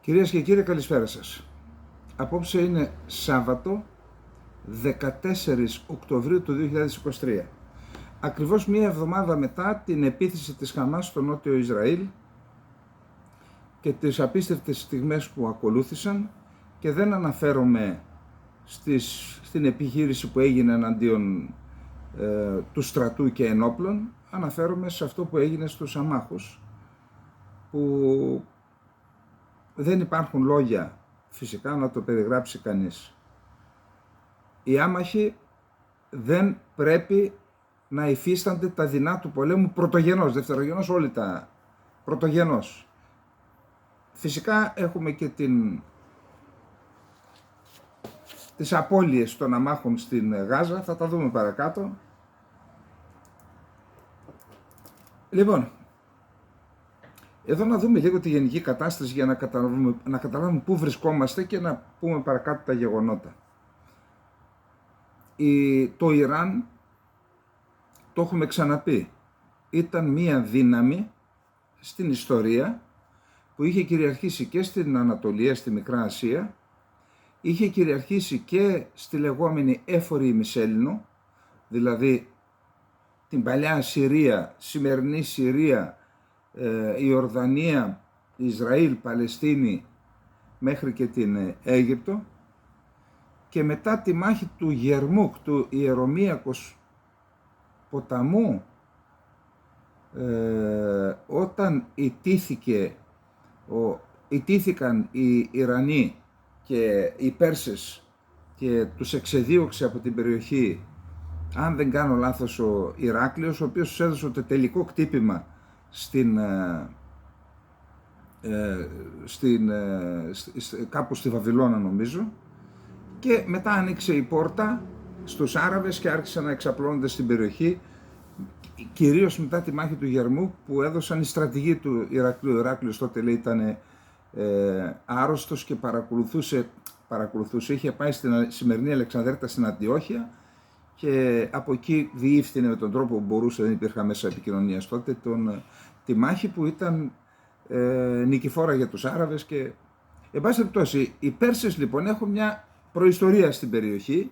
Κυρίες και κύριοι, καλησπέρα σας. Απόψε είναι Σάββατο 14 Οκτωβρίου του 2023. Ακριβώς μία εβδομάδα μετά την επίθεση της Χαμάς στο νότιο Ισραήλ και τις απίστευτες στιγμές που ακολούθησαν, και δεν αναφέρομαι στην επιχείρηση που έγινε εναντίον του στρατού και ενόπλων, αναφέρομαι σε αυτό που έγινε στους αμάχους, που δεν υπάρχουν λόγια φυσικά να το περιγράψει κανείς. Οι άμαχοι δεν πρέπει να υφίστανται τα δεινά του πολέμου πρωτογενώς, δευτερογενώς όλοι τα πρωτογενώς. Φυσικά έχουμε και τις απώλειες των αμάχων στην Γάζα, θα τα δούμε παρακάτω. Λοιπόν, εδώ να δούμε λίγο τη γενική κατάσταση για να καταλάβουμε πού βρισκόμαστε και να πούμε παρακάτω τα γεγονότα. Το Ιράν, το έχουμε ξαναπεί, ήταν μία δύναμη στην ιστορία που είχε κυριαρχήσει και στην Ανατολία, στη Μικρά Ασία, είχε κυριαρχήσει και στη λεγόμενη έφορη ημισέλινο, δηλαδή την παλιά Συρία, σημερινή Συρία, Ιορδανία, Ισραήλ, Παλαιστίνη μέχρι και την Αίγυπτο, και μετά τη μάχη του Γερμούκ, του Ιερομοίακος ποταμού, όταν ιτήθηκαν οι Ιρανοί και οι Πέρσες και τους εξεδίωξε από την περιοχή, αν δεν κάνω λάθος, ο Ηράκλειος, ο οποίος τους έδωσε το τελικό κτύπημα κάπου στη Βαβυλώνα νομίζω, και μετά άνοιξε η πόρτα στους Άραβες και άρχισαν να εξαπλώνονται στην περιοχή, κυρίως μετά τη μάχη του Γερμού που έδωσαν οι στρατηγοί του Ηρακλείου. Ο Ηράκλειος τότε λέει ήταν άρρωστος και παρακολουθούσε, είχε πάει στην σημερινή Αλεξανδρέτα, στην Αντιόχεια, και από εκεί διεύθυνε με τον τρόπο που μπορούσε, δεν υπήρχαν μέσα επικοινωνίας τότε, τη μάχη που ήταν νικηφόρα για τους Άραβες. Και εν πάση περιπτώσει, οι Πέρσες λοιπόν έχουν μια προϊστορία στην περιοχή,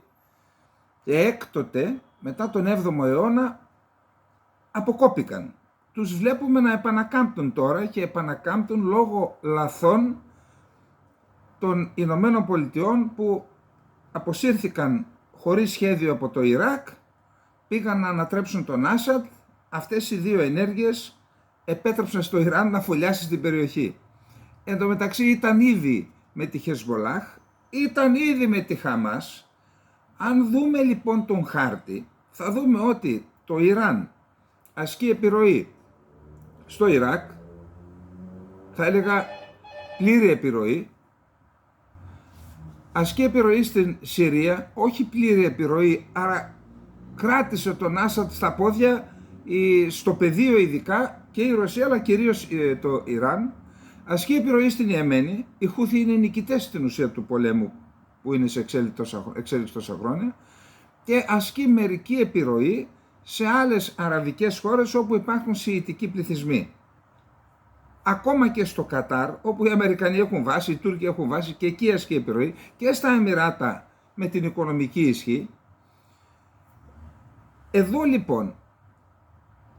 και έκτοτε μετά τον 7ο αιώνα αποκόπηκαν. Τους βλέπουμε να επανακάμπτουν τώρα, και επανακάμπτουν λόγω λαθών των Ηνωμένων Πολιτειών, που αποσύρθηκαν χωρίς σχέδιο από το Ιράκ, πήγαν να ανατρέψουν τον Άσαντ. Αυτές οι δύο ενέργειες επέτρεψαν στο Ιράν να φωλιάσει στην περιοχή. Εν τω μεταξύ ήταν ήδη με τη Χεσμολάχ, ήταν ήδη με τη Χαμάς. Αν δούμε λοιπόν τον χάρτη, θα δούμε ότι το Ιράν ασκεί επιρροή στο Ιράκ, θα έλεγα πλήρη επιρροή, ασκεί επιρροή στην Συρία, όχι πλήρη επιρροή, άρα κράτησε τον Άσαντ στα πόδια, στο πεδίο ειδικά, και η Ρωσία, αλλά κυρίως το Ιράν. Ασκεί επιρροή στην Ιεμένη, οι Χούθι είναι νικητές στην ουσία του πολέμου που είναι σε εξέλιξη τόσα χρόνια, και ασκεί μερική επιρροή σε άλλες αραβικές χώρες όπου υπάρχουν σιητικοί πληθυσμοί. Ακόμα και στο Κατάρ, όπου οι Αμερικανοί έχουν βάση, οι Τούρκοι έχουν βάση, και εκεί ασκεί επιρροή, και στα Εμιράτα με την οικονομική ισχύ. Εδώ λοιπόν,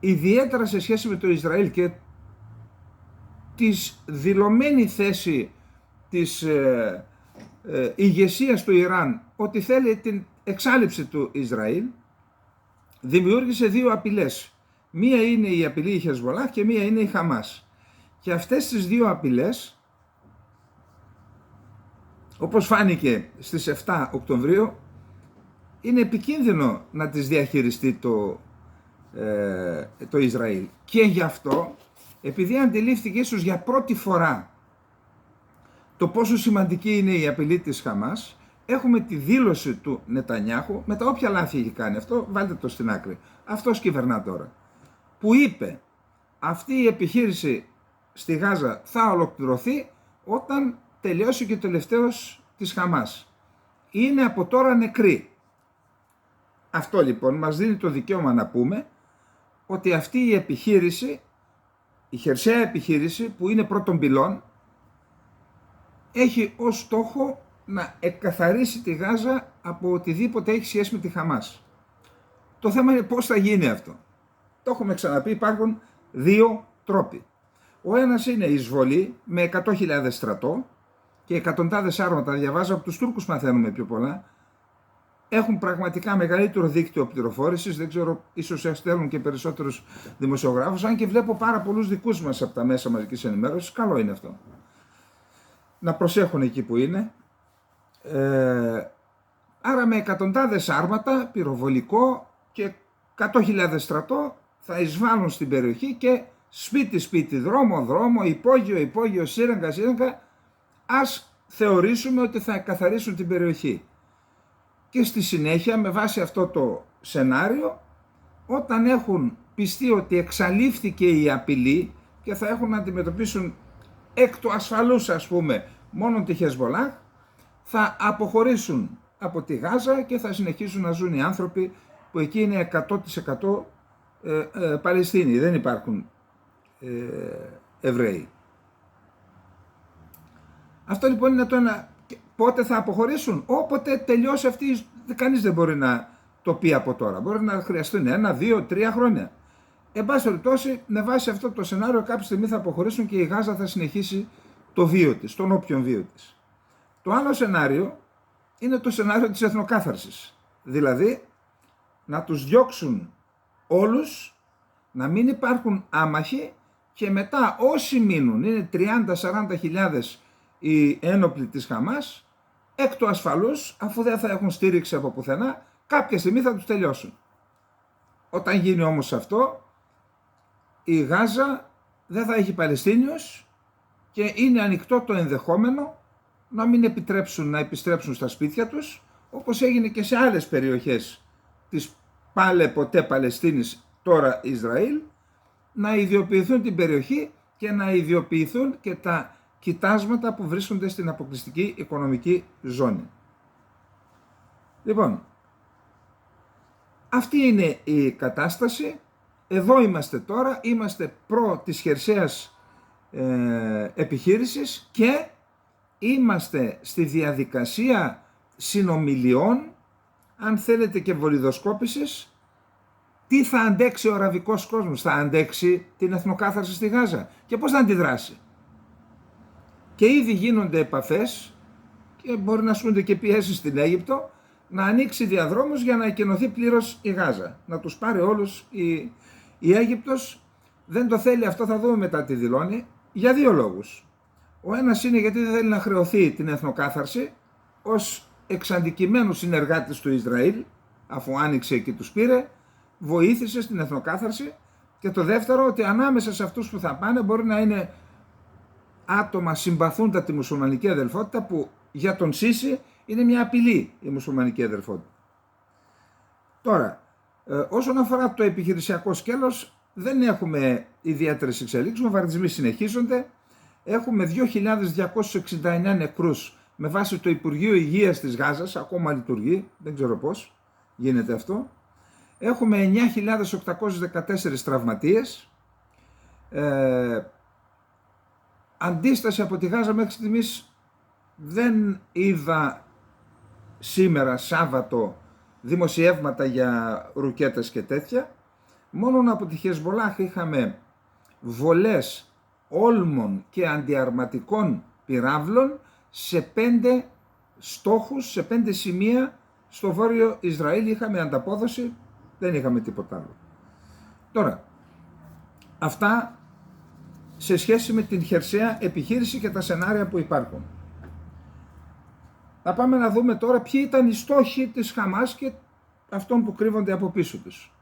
ιδιαίτερα σε σχέση με το Ισραήλ και της δηλωμένη θέση της ηγεσίας του Ιράν ότι θέλει την εξάλειψη του Ισραήλ, δημιούργησε δύο απειλές. Μία είναι η απειλή η Χεσμολάχ και μία είναι η Χαμάς. Και αυτές τις δύο απειλές, όπως φάνηκε στις 7 Οκτωβρίου, είναι επικίνδυνο να τις διαχειριστεί το Ισραήλ. Και γι' αυτό, επειδή αντιλήφθηκε ίσως για πρώτη φορά το πόσο σημαντική είναι η απειλή της Χαμάς, έχουμε τη δήλωση του Νετανιάχου, με τα όποια λάθη έχει κάνει, αυτό βάλτε το στην άκρη, αυτός κυβερνά τώρα, που είπε αυτή η επιχείρηση στη Γάζα θα ολοκληρωθεί όταν τελειώσει και το τελευταίος της Χαμάς. Είναι από τώρα νεκρή. Αυτό λοιπόν μας δίνει το δικαίωμα να πούμε ότι αυτή η επιχείρηση, η χερσαία επιχείρηση που είναι πρώτων πυλών, έχει ως στόχο να εκκαθαρίσει τη Γάζα από οτιδήποτε έχει σχέση με τη Χαμάς. Το θέμα είναι πώς θα γίνει αυτό. Το έχουμε ξαναπεί, υπάρχουν δύο τρόποι. Ο ένας είναι η εισβολή με 100.000 στρατό και εκατοντάδες άρματα. Διαβάζω από τους Τούρκους, μαθαίνουμε πιο πολλά. Έχουν πραγματικά μεγαλύτερο δίκτυο πληροφόρησης. Δεν ξέρω, ίσως στέλνουν και περισσότερους δημοσιογράφους. Αν και βλέπω πάρα πολλούς δικούς μας από τα μέσα μαζικής ενημέρωσης. Καλό είναι αυτό. Να προσέχουν εκεί που είναι. Άρα με εκατοντάδες άρματα, πυροβολικό και 100.000 στρατό θα εισβάλλουν στην περιοχή και σπίτι-σπίτι, δρόμο-δρόμο, υπόγειο-υπόγειο, σύραγγα-σύραγγα, ας θεωρήσουμε ότι θα εκκαθαρίσουν την περιοχή. Και στη συνέχεια, με βάση αυτό το σενάριο, όταν έχουν πιστεί ότι εξαλείφθηκε η απειλή και θα έχουν να αντιμετωπίσουν εκ του ασφαλούς, ας πούμε, μόνο τη Χεσμολάχ, θα αποχωρήσουν από τη Γάζα και θα συνεχίσουν να ζουν οι άνθρωποι που εκεί είναι 100% Παλαιστίνοι, δεν υπάρχουν Εβραίοι. Αυτό λοιπόν είναι το ένα. Πότε θα αποχωρήσουν? Όποτε τελειώσει αυτή, κανείς δεν μπορεί να το πει από τώρα. Μπορεί να χρειαστούν 1, 2, 3 χρόνια. Εν πάση περιπτώσει, με βάση αυτό το σενάριο, κάποια στιγμή θα αποχωρήσουν και η Γάζα θα συνεχίσει το βίο της, τον όποιον βίο της. Το άλλο σενάριο είναι το σενάριο της εθνοκάθαρσης. Δηλαδή, να τους διώξουν όλους, να μην υπάρχουν άμαχοι και μετά όσοι μείνουν, είναι 30-40 χιλιάδες οι ένοπλοι της Χαμάς, εκ του ασφαλούς, αφού δεν θα έχουν στήριξη από πουθενά, κάποια στιγμή θα τους τελειώσουν. Όταν γίνει όμως αυτό, η Γάζα δεν θα έχει Παλαιστίνιους και είναι ανοιχτό το ενδεχόμενο να μην επιτρέψουν να επιστρέψουν στα σπίτια τους, όπως έγινε και σε άλλες περιοχές της πάλε ποτέ Παλαιστίνης, τώρα Ισραήλ, να ιδιοποιηθούν την περιοχή και να ιδιοποιηθούν και τα κοιτάσματα που βρίσκονται στην αποκλειστική οικονομική ζώνη. Λοιπόν, αυτή είναι η κατάσταση. Εδώ είμαστε τώρα, είμαστε προ της χερσαίας επιχείρησης και είμαστε στη διαδικασία συνομιλιών, αν θέλετε και βολιδοσκόπησης, τι θα αντέξει ο αραβικός κόσμος, θα αντέξει την εθνοκάθαρση στη Γάζα και πώς θα αντιδράσει. Και ήδη γίνονται επαφές και μπορεί να ασκούνται και πιέσεις στην Αίγυπτο να ανοίξει διαδρόμους για να εκενωθεί πλήρως η Γάζα, να τους πάρει όλους η Αίγυπτος. Δεν το θέλει αυτό, θα δούμε μετά τι δηλώνει, για δύο λόγους. Ο ένας είναι γιατί δεν θέλει να χρεωθεί την εθνοκάθαρση ως εξαντικειμένου συνεργάτης του Ισραήλ, αφού άνοιξε και τους πήρε, βοήθησε στην εθνοκάθαρση. Και το δεύτερο, ότι ανάμεσα σε αυτούς που θα πάνε μπορεί να είναι άτομα συμπαθούντα τη μουσουλμανική αδελφότητα, που για τον Σίση είναι μια απειλή η μουσουλμανική αδελφότητα. Τώρα, όσον αφορά το επιχειρησιακό σκέλος, δεν έχουμε ιδιαίτερες εξελίξεις, οι βομβαρδισμοί συνεχίζονται. Έχουμε 2.269 νεκρούς με βάση το Υπουργείο Υγείας της Γάζας, ακόμα λειτουργεί, δεν ξέρω πώς γίνεται αυτό. Έχουμε 9.814 τραυματίες. Αντίσταση από τη Γάζα μέχρι στιγμής δεν είδα σήμερα Σάββατο δημοσιεύματα για ρουκέτες και τέτοια. Μόνο από τη Χεσμολάχ είχαμε βολές όλμων και αντιαρματικών πυράβλων σε 5 στόχους, σε 5 σημεία στο βόρειο Ισραήλ. Είχαμε ανταπόδοση, δεν είχαμε τίποτα άλλο. Τώρα, αυτά σε σχέση με την χερσαία επιχείρηση και τα σενάρια που υπάρχουν. Θα πάμε να δούμε τώρα ποιοι ήταν οι στόχοι της Χαμάς και αυτών που κρύβονται από πίσω τους.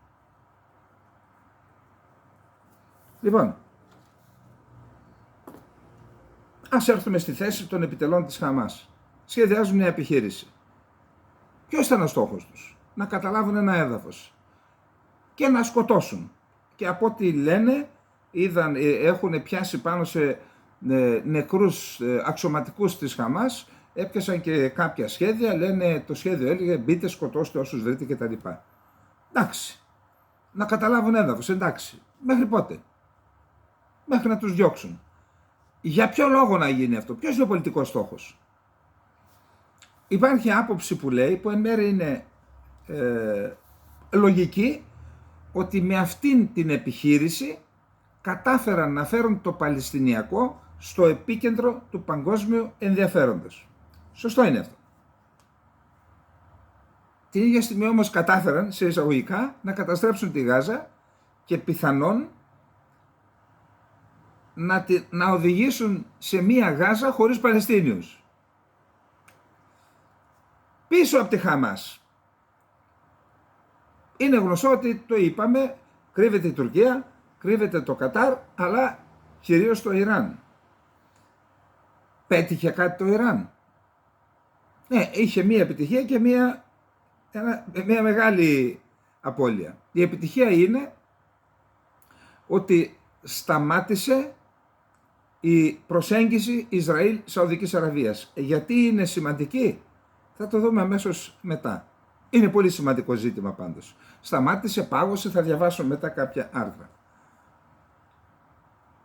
Λοιπόν, ας έρθουμε στη θέση των επιτελών της Χαμάς. Σχεδιάζουν μια επιχείρηση. Ποιος ήταν ο στόχος τους? Να καταλάβουν ένα έδαφος και να σκοτώσουν. Και από ό,τι λένε, έχουν πιάσει πάνω σε νεκρούς αξιωματικούς της Χαμάς, έπιασαν και κάποια σχέδια, λένε, το σχέδιο έλεγε μπείτε, σκοτώστε όσους βρείτε κτλ. Εντάξει, να καταλάβουν έδαφος, εντάξει. Μέχρι πότε? Μέχρι να τους διώξουν. Για ποιο λόγο να γίνει αυτό, ποιος είναι ο πολιτικός στόχος? Υπάρχει άποψη που λέει, που εν μέρει είναι λογική, ότι με αυτήν την επιχείρηση κατάφεραν να φέρουν το Παλαιστινιακό στο επίκεντρο του παγκόσμιου ενδιαφέροντος. Σωστό είναι αυτό. Την ίδια στιγμή όμως κατάφεραν, σε εισαγωγικά, να καταστρέψουν τη Γάζα και πιθανόν να οδηγήσουν σε μία Γάζα χωρίς Παλαιστίνιους. Πίσω από τη Χαμάς. Είναι γνωστό ότι, το είπαμε, κρύβεται η Τουρκία, κρύβεται το Κατάρ, αλλά κυρίως το Ιράν. Πέτυχε κάτι το Ιράν? Ναι, είχε μία επιτυχία και μία μεγάλη απώλεια. Η επιτυχία είναι ότι σταμάτησε η προσέγγιση Ισραήλ-Σαουδικής Αραβίας. Γιατί είναι σημαντική? Θα το δούμε αμέσως μετά. Είναι πολύ σημαντικό ζήτημα πάντως. Σταμάτησε, πάγωσε, θα διαβάσω μετά κάποια άρθρα.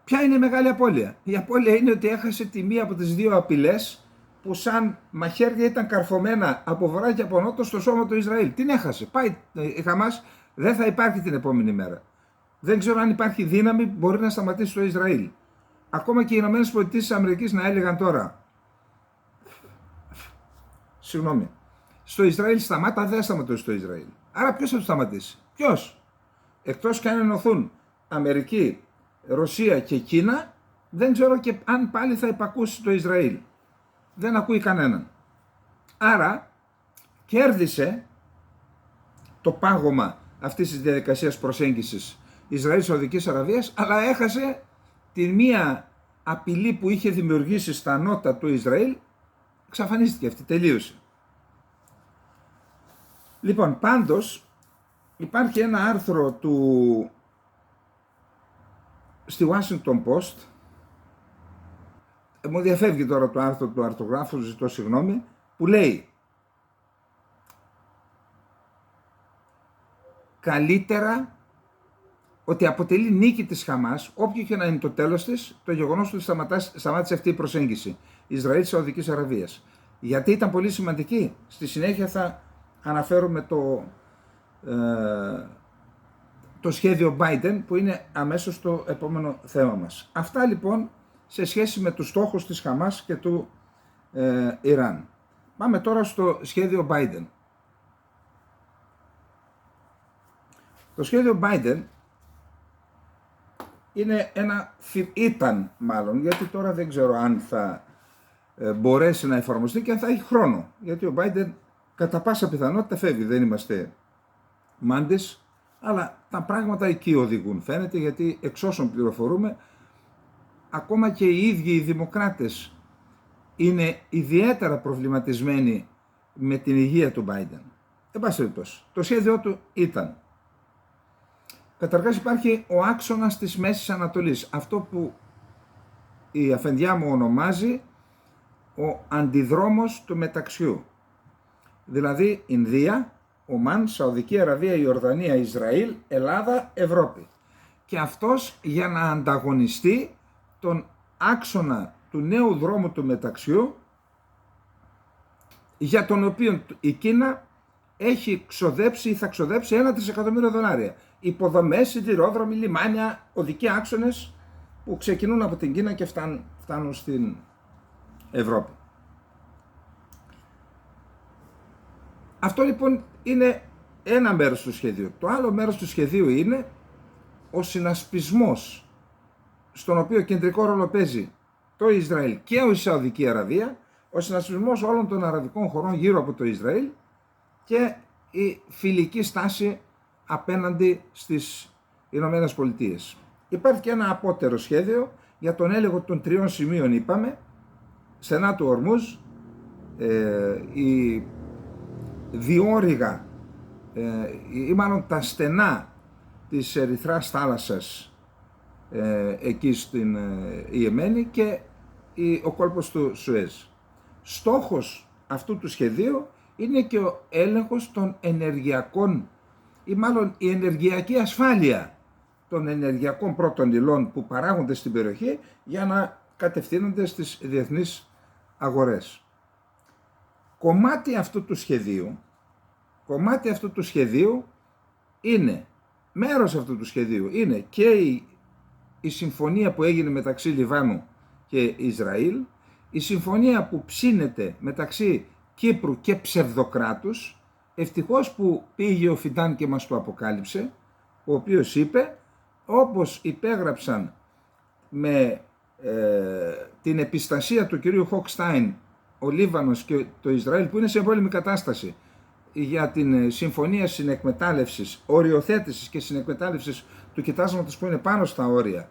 Ποια είναι η μεγάλη απώλεια? Η απώλεια είναι ότι έχασε τη μία από τις δύο απειλές που σαν μαχαίρια ήταν καρφωμένα από βορρά και από νότο στο σώμα του Ισραήλ. Την έχασε. Πάει η Χαμάς, δεν θα υπάρχει την επόμενη μέρα. Δεν ξέρω αν υπάρχει δύναμη που μπορεί να σταματήσει το Ισραήλ. Ακόμα και οι ΗΠΑ να έλεγαν τώρα, συγγνώμη, στο Ισραήλ σταμάτα, δεν σταματήσει το Ισραήλ. Άρα ποιος θα το σταματήσει? Ποιος? Εκτός και αν ενωθούν Αμερική, Ρωσία και Κίνα, δεν ξέρω και αν πάλι θα υπακούσει το Ισραήλ. Δεν ακούει κανέναν. Άρα κέρδισε το πάγωμα αυτής της διαδικασίας προσέγγισης Ισραήλ-Σαουδικής Αραβίας, αλλά έχασε την μία απειλή που είχε δημιουργήσει στα νότα του Ισραήλ. Εξαφανίστηκε αυτή, τελείωσε. Λοιπόν, πάντως υπάρχει ένα άρθρο στη Washington Post, μου διαφεύγει τώρα το άρθρο του αρθρογράφου, ζητώ συγγνώμη, που λέει καλύτερα ότι αποτελεί νίκη της Χαμάς, όποιο και να είναι το τέλος της, το γεγονός ότι σταμάτησε αυτή η προσέγγιση Ισραήλ-Σαουδικής Αραβίας. Γιατί ήταν πολύ σημαντική. Στη συνέχεια θα αναφέρουμε το σχέδιο Biden, που είναι αμέσως το επόμενο θέμα μας. Αυτά λοιπόν σε σχέση με τους στόχους της Χαμάς και του Ιράν. Πάμε τώρα στο σχέδιο Biden. Το σχέδιο Biden ήταν μάλλον, γιατί τώρα δεν ξέρω αν θα μπορέσει να εφαρμοστεί και αν θα έχει χρόνο. Γιατί ο Biden κατά πάσα πιθανότητα φεύγει, δεν είμαστε μάντες, αλλά τα πράγματα εκεί οδηγούν, φαίνεται, γιατί εξ όσων πληροφορούμε, ακόμα και οι ίδιοι οι δημοκράτες είναι ιδιαίτερα προβληματισμένοι με την υγεία του Biden. Εν πάση περιπτώσει, το σχέδιό του ήταν. Καταρχάς υπάρχει ο άξονας της Μέσης Ανατολής, αυτό που η αφεντιά μου ονομάζει ο αντιδρόμος του μεταξιού. Δηλαδή Ινδία, Ομάν, Σαουδική Αραβία, Ιορδανία, Ισραήλ, Ελλάδα, Ευρώπη. Και αυτός για να ανταγωνιστεί τον άξονα του νέου δρόμου του μεταξιού, για τον οποίο η Κίνα έχει ξοδέψει ή θα ξοδέψει $1 τρισεκατομμύριο. Υποδομές, σιδηρόδρομοι, λιμάνια, οδικοί άξονες που ξεκινούν από την Κίνα και φτάνουν στην Ευρώπη. Αυτό λοιπόν είναι ένα μέρος του σχεδίου. Το άλλο μέρος του σχεδίου είναι ο συνασπισμός, στον οποίο κεντρικό ρόλο παίζει το Ισραήλ και η Σαουδική Αραβία, ο συνασπισμός όλων των αραβικών χωρών γύρω από το Ισραήλ και η φιλική στάση απέναντι στις Ηνωμένες Πολιτείες. Υπάρχει και ένα απότερο σχέδιο για τον έλεγχο των 3 σημείων, είπαμε, στενά του Ορμούζ, η διόρυγα ή μάλλον τα στενά της Ερυθράς θάλασσας εκεί στην Ιεμένη και ο κόλπος του Σουέζ. Στόχος αυτού του σχεδίου είναι και ο έλεγχος των ενεργειακών ή μάλλον η ενεργειακή ασφάλεια των ενεργειακών πρώτων υλών που παράγονται στην περιοχή, για να κατευθύνονται στις διεθνείς αγορές. Κομμάτι αυτού του σχεδίου είναι, μέρος αυτού του σχεδίου είναι και η συμφωνία που έγινε μεταξύ Λιβάνου και Ισραήλ, η συμφωνία που ψήνεται μεταξύ Κύπρου και ψευδοκράτους. Ευτυχώς που πήγε ο Φιντάν και μας το αποκάλυψε, ο οποίος είπε, όπως υπέγραψαν με την επιστασία του κυρίου Χοκστάιν ο Λίβανος και το Ισραήλ, που είναι σε εμπόλεμη κατάσταση, για την συμφωνία συνεκμετάλλευσης, οριοθέτησης και συνεκμετάλλευσης του κοιτάσματος που είναι πάνω στα όρια,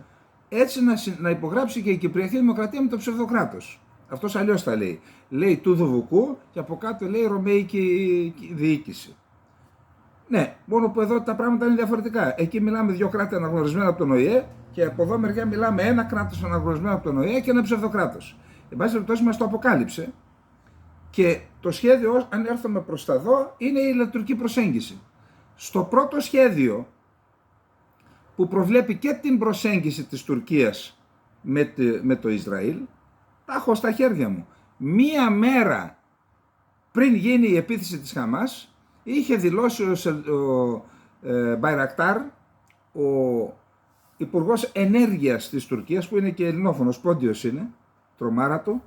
έτσι να υπογράψει και η Κυπριακή Δημοκρατία με το ψευδοκράτος. Αυτός αλλιώς τα λέει. Λέει του Δουβουκού και από κάτω λέει Ρωμαϊκή διοίκηση. Ναι, μόνο που εδώ τα πράγματα είναι διαφορετικά. Εκεί μιλάμε δύο κράτη αναγνωρισμένα από τον ΟΗΕ και από εδώ μεριά μιλάμε ένα κράτος αναγνωρισμένο από τον ΟΗΕ και ένα ψευδοκράτος. Εν πάση περιπτώσει μας το αποκάλυψε και το σχέδιο, αν έρθουμε προς τα εδώ, είναι η λατρική προσέγγιση. Στο πρώτο σχέδιο που προβλέπει και την προσέγγιση της Τουρκίας με το Ισραήλ, τα έχω στα χέρια μου. Μία μέρα πριν γίνει η επίθεση της Χαμάς, είχε δηλώσει ο Μπαϊρακτάρ, ο υπουργός ενέργειας της Τουρκίας, που είναι και ελληνόφωνος, πόντιος είναι, τρομάρα του,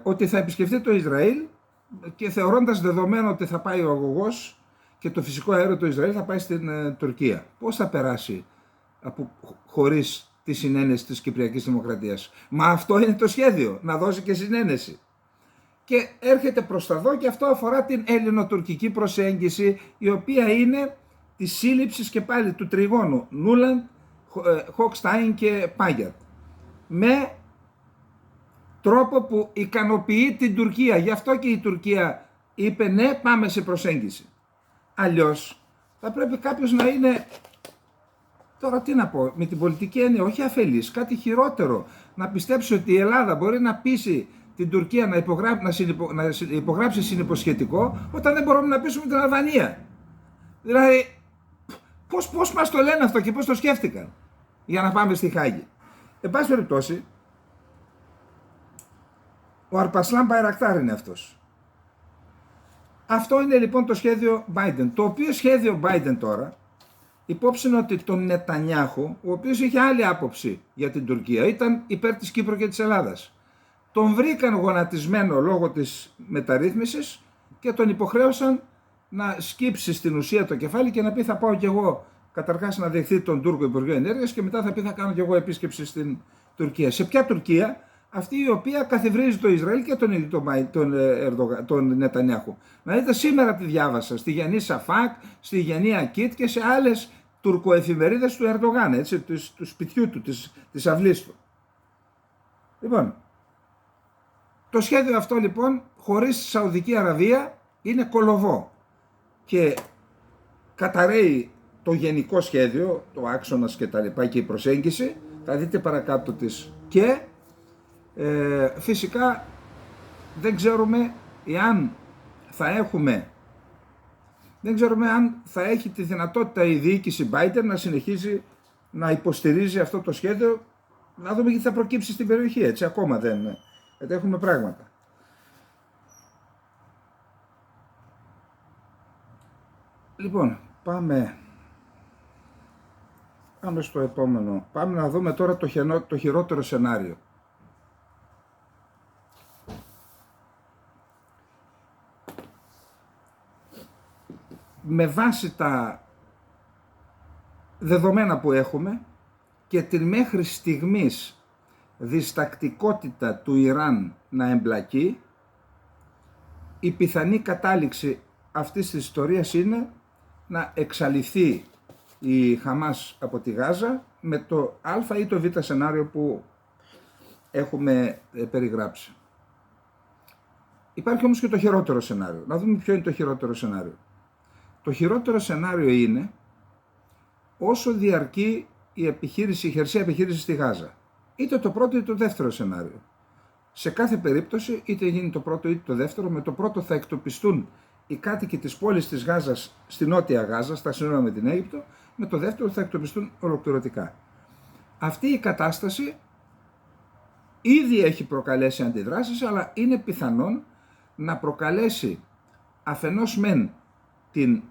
ότι θα επισκεφτεί το Ισραήλ και θεωρώντας δεδομένο ότι θα πάει ο αγωγός και το φυσικό αέριο του Ισραήλ θα πάει στην Τουρκία. Πώς θα περάσει χωρίς τη συνένεση της Κυπριακής Δημοκρατίας? Μα αυτό είναι το σχέδιο, να δώσει και συνένεση. Και έρχεται προς τα δω και αυτό αφορά την ελληνοτουρκική προσέγγιση, η οποία είναι τη σύλληψης και πάλι του τριγώνου Νούλαντ, Χοκστάιν και Πάγιατ, με τρόπο που ικανοποιεί την Τουρκία. Γι' αυτό και η Τουρκία είπε ναι, πάμε σε προσέγγιση. Αλλιώς θα πρέπει κάποιος να είναι, τώρα τι να πω, με την πολιτική έννοια, όχι αφελής, κάτι χειρότερο. Να πιστέψει ότι η Ελλάδα μπορεί να πείσει την Τουρκία να υπογράψει συνυποσχετικό, όταν δεν μπορούμε να πείσουμε την Αλβανία. Δηλαδή, πώς μας το λένε αυτό και πώς το σκέφτηκαν για να πάμε στη Χάγη? Εν πάση περιπτώσει, ο Αρπασλάν Μπαϊρακτάρ είναι αυτός. Αυτό είναι λοιπόν το σχέδιο Biden. Το οποίο σχέδιο Biden τώρα, υπόψη είναι ότι τον Νετανιάχου, ο οποίος είχε άλλη άποψη για την Τουρκία, ήταν υπέρ της Κύπρου και της Ελλάδας, τον βρήκαν γονατισμένο λόγω της μεταρρύθμισης και τον υποχρέωσαν να σκύψει στην ουσία το κεφάλι και να πει θα πάω κι εγώ καταρχάς να δεχθεί τον Τούρκο Υπουργό Ενέργειας και μετά θα πει θα κάνω κι εγώ επίσκεψη στην Τουρκία. Σε ποια Τουρκία? Αυτή η οποία καθιβρίζει το Ισραήλ και τον Νετανιάχου. Να δείτε, σήμερα τη διάβασα στη Γιαννή Σαφάκ, στη Γιαννή Ακίτ και σε άλλες τουρκοεφημερίδες του Ερντογάν, έτσι, του σπιτιού του, της αυλής του. Λοιπόν, το σχέδιο αυτό λοιπόν χωρίς Σαουδική Αραβία είναι κολοβό και καταραίει το γενικό σχέδιο, το άξονας και τα λοιπά και η προσέγγιση, θα δείτε παρακάτω της και φυσικά δεν ξέρουμε αν θα έχει τη δυνατότητα η διοίκηση Biden να συνεχίζει να υποστηρίζει αυτό το σχέδιο. Να δούμε τι θα προκύψει στην περιοχή, έτσι, ακόμα δεν έχουμε πράγματα. Λοιπόν, πάμε στο επόμενο. Πάμε να δούμε τώρα το χειρότερο σενάριο. Με βάση τα δεδομένα που έχουμε και την μέχρι στιγμής διστακτικότητα του Ιράν να εμπλακεί, η πιθανή κατάληξη αυτής της ιστορίας είναι να εξαλειφθεί η Χαμάς από τη Γάζα με το α ή το β σενάριο που έχουμε περιγράψει. Υπάρχει όμως και το χειρότερο σενάριο. Να δούμε ποιο είναι το χειρότερο σενάριο. Το χειρότερο σενάριο είναι όσο διαρκεί η χερσαία επιχείρηση στη Γάζα. Είτε το πρώτο είτε το δεύτερο σενάριο. Σε κάθε περίπτωση, είτε γίνει το πρώτο είτε το δεύτερο, με το πρώτο θα εκτοπιστούν οι κάτοικοι της πόλης της Γάζας στη νότια Γάζα, στα σύνορα με την Αίγυπτο, με το δεύτερο θα εκτοπιστούν ολοκληρωτικά. Αυτή η κατάσταση ήδη έχει προκαλέσει αντιδράσεις, αλλά είναι πιθανόν να προκαλέσει αφενός μεν την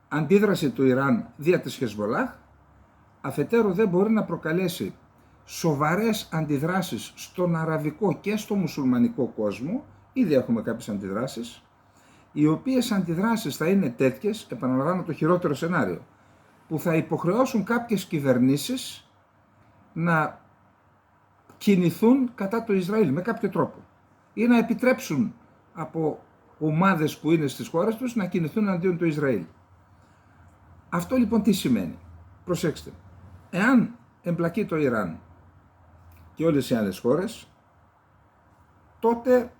αντίδραση του Ιράν δια της Χεσμολάχ, αφετέρου δεν μπορεί να προκαλέσει σοβαρές αντιδράσεις στον αραβικό και στο μουσουλμανικό κόσμο. Ήδη έχουμε κάποιες αντιδράσεις, οι οποίες αντιδράσεις θα είναι τέτοιες, επαναλαμβάνω το χειρότερο σενάριο, που θα υποχρεώσουν κάποιες κυβερνήσεις να κινηθούν κατά το Ισραήλ με κάποιο τρόπο ή να επιτρέψουν από ομάδες που είναι στις χώρες τους να κινηθούν εναντίον του Ισραήλ. Αυτό λοιπόν τι σημαίνει? Προσέξτε, εάν εμπλακεί το Ιράν και όλες οι άλλες χώρες, τότε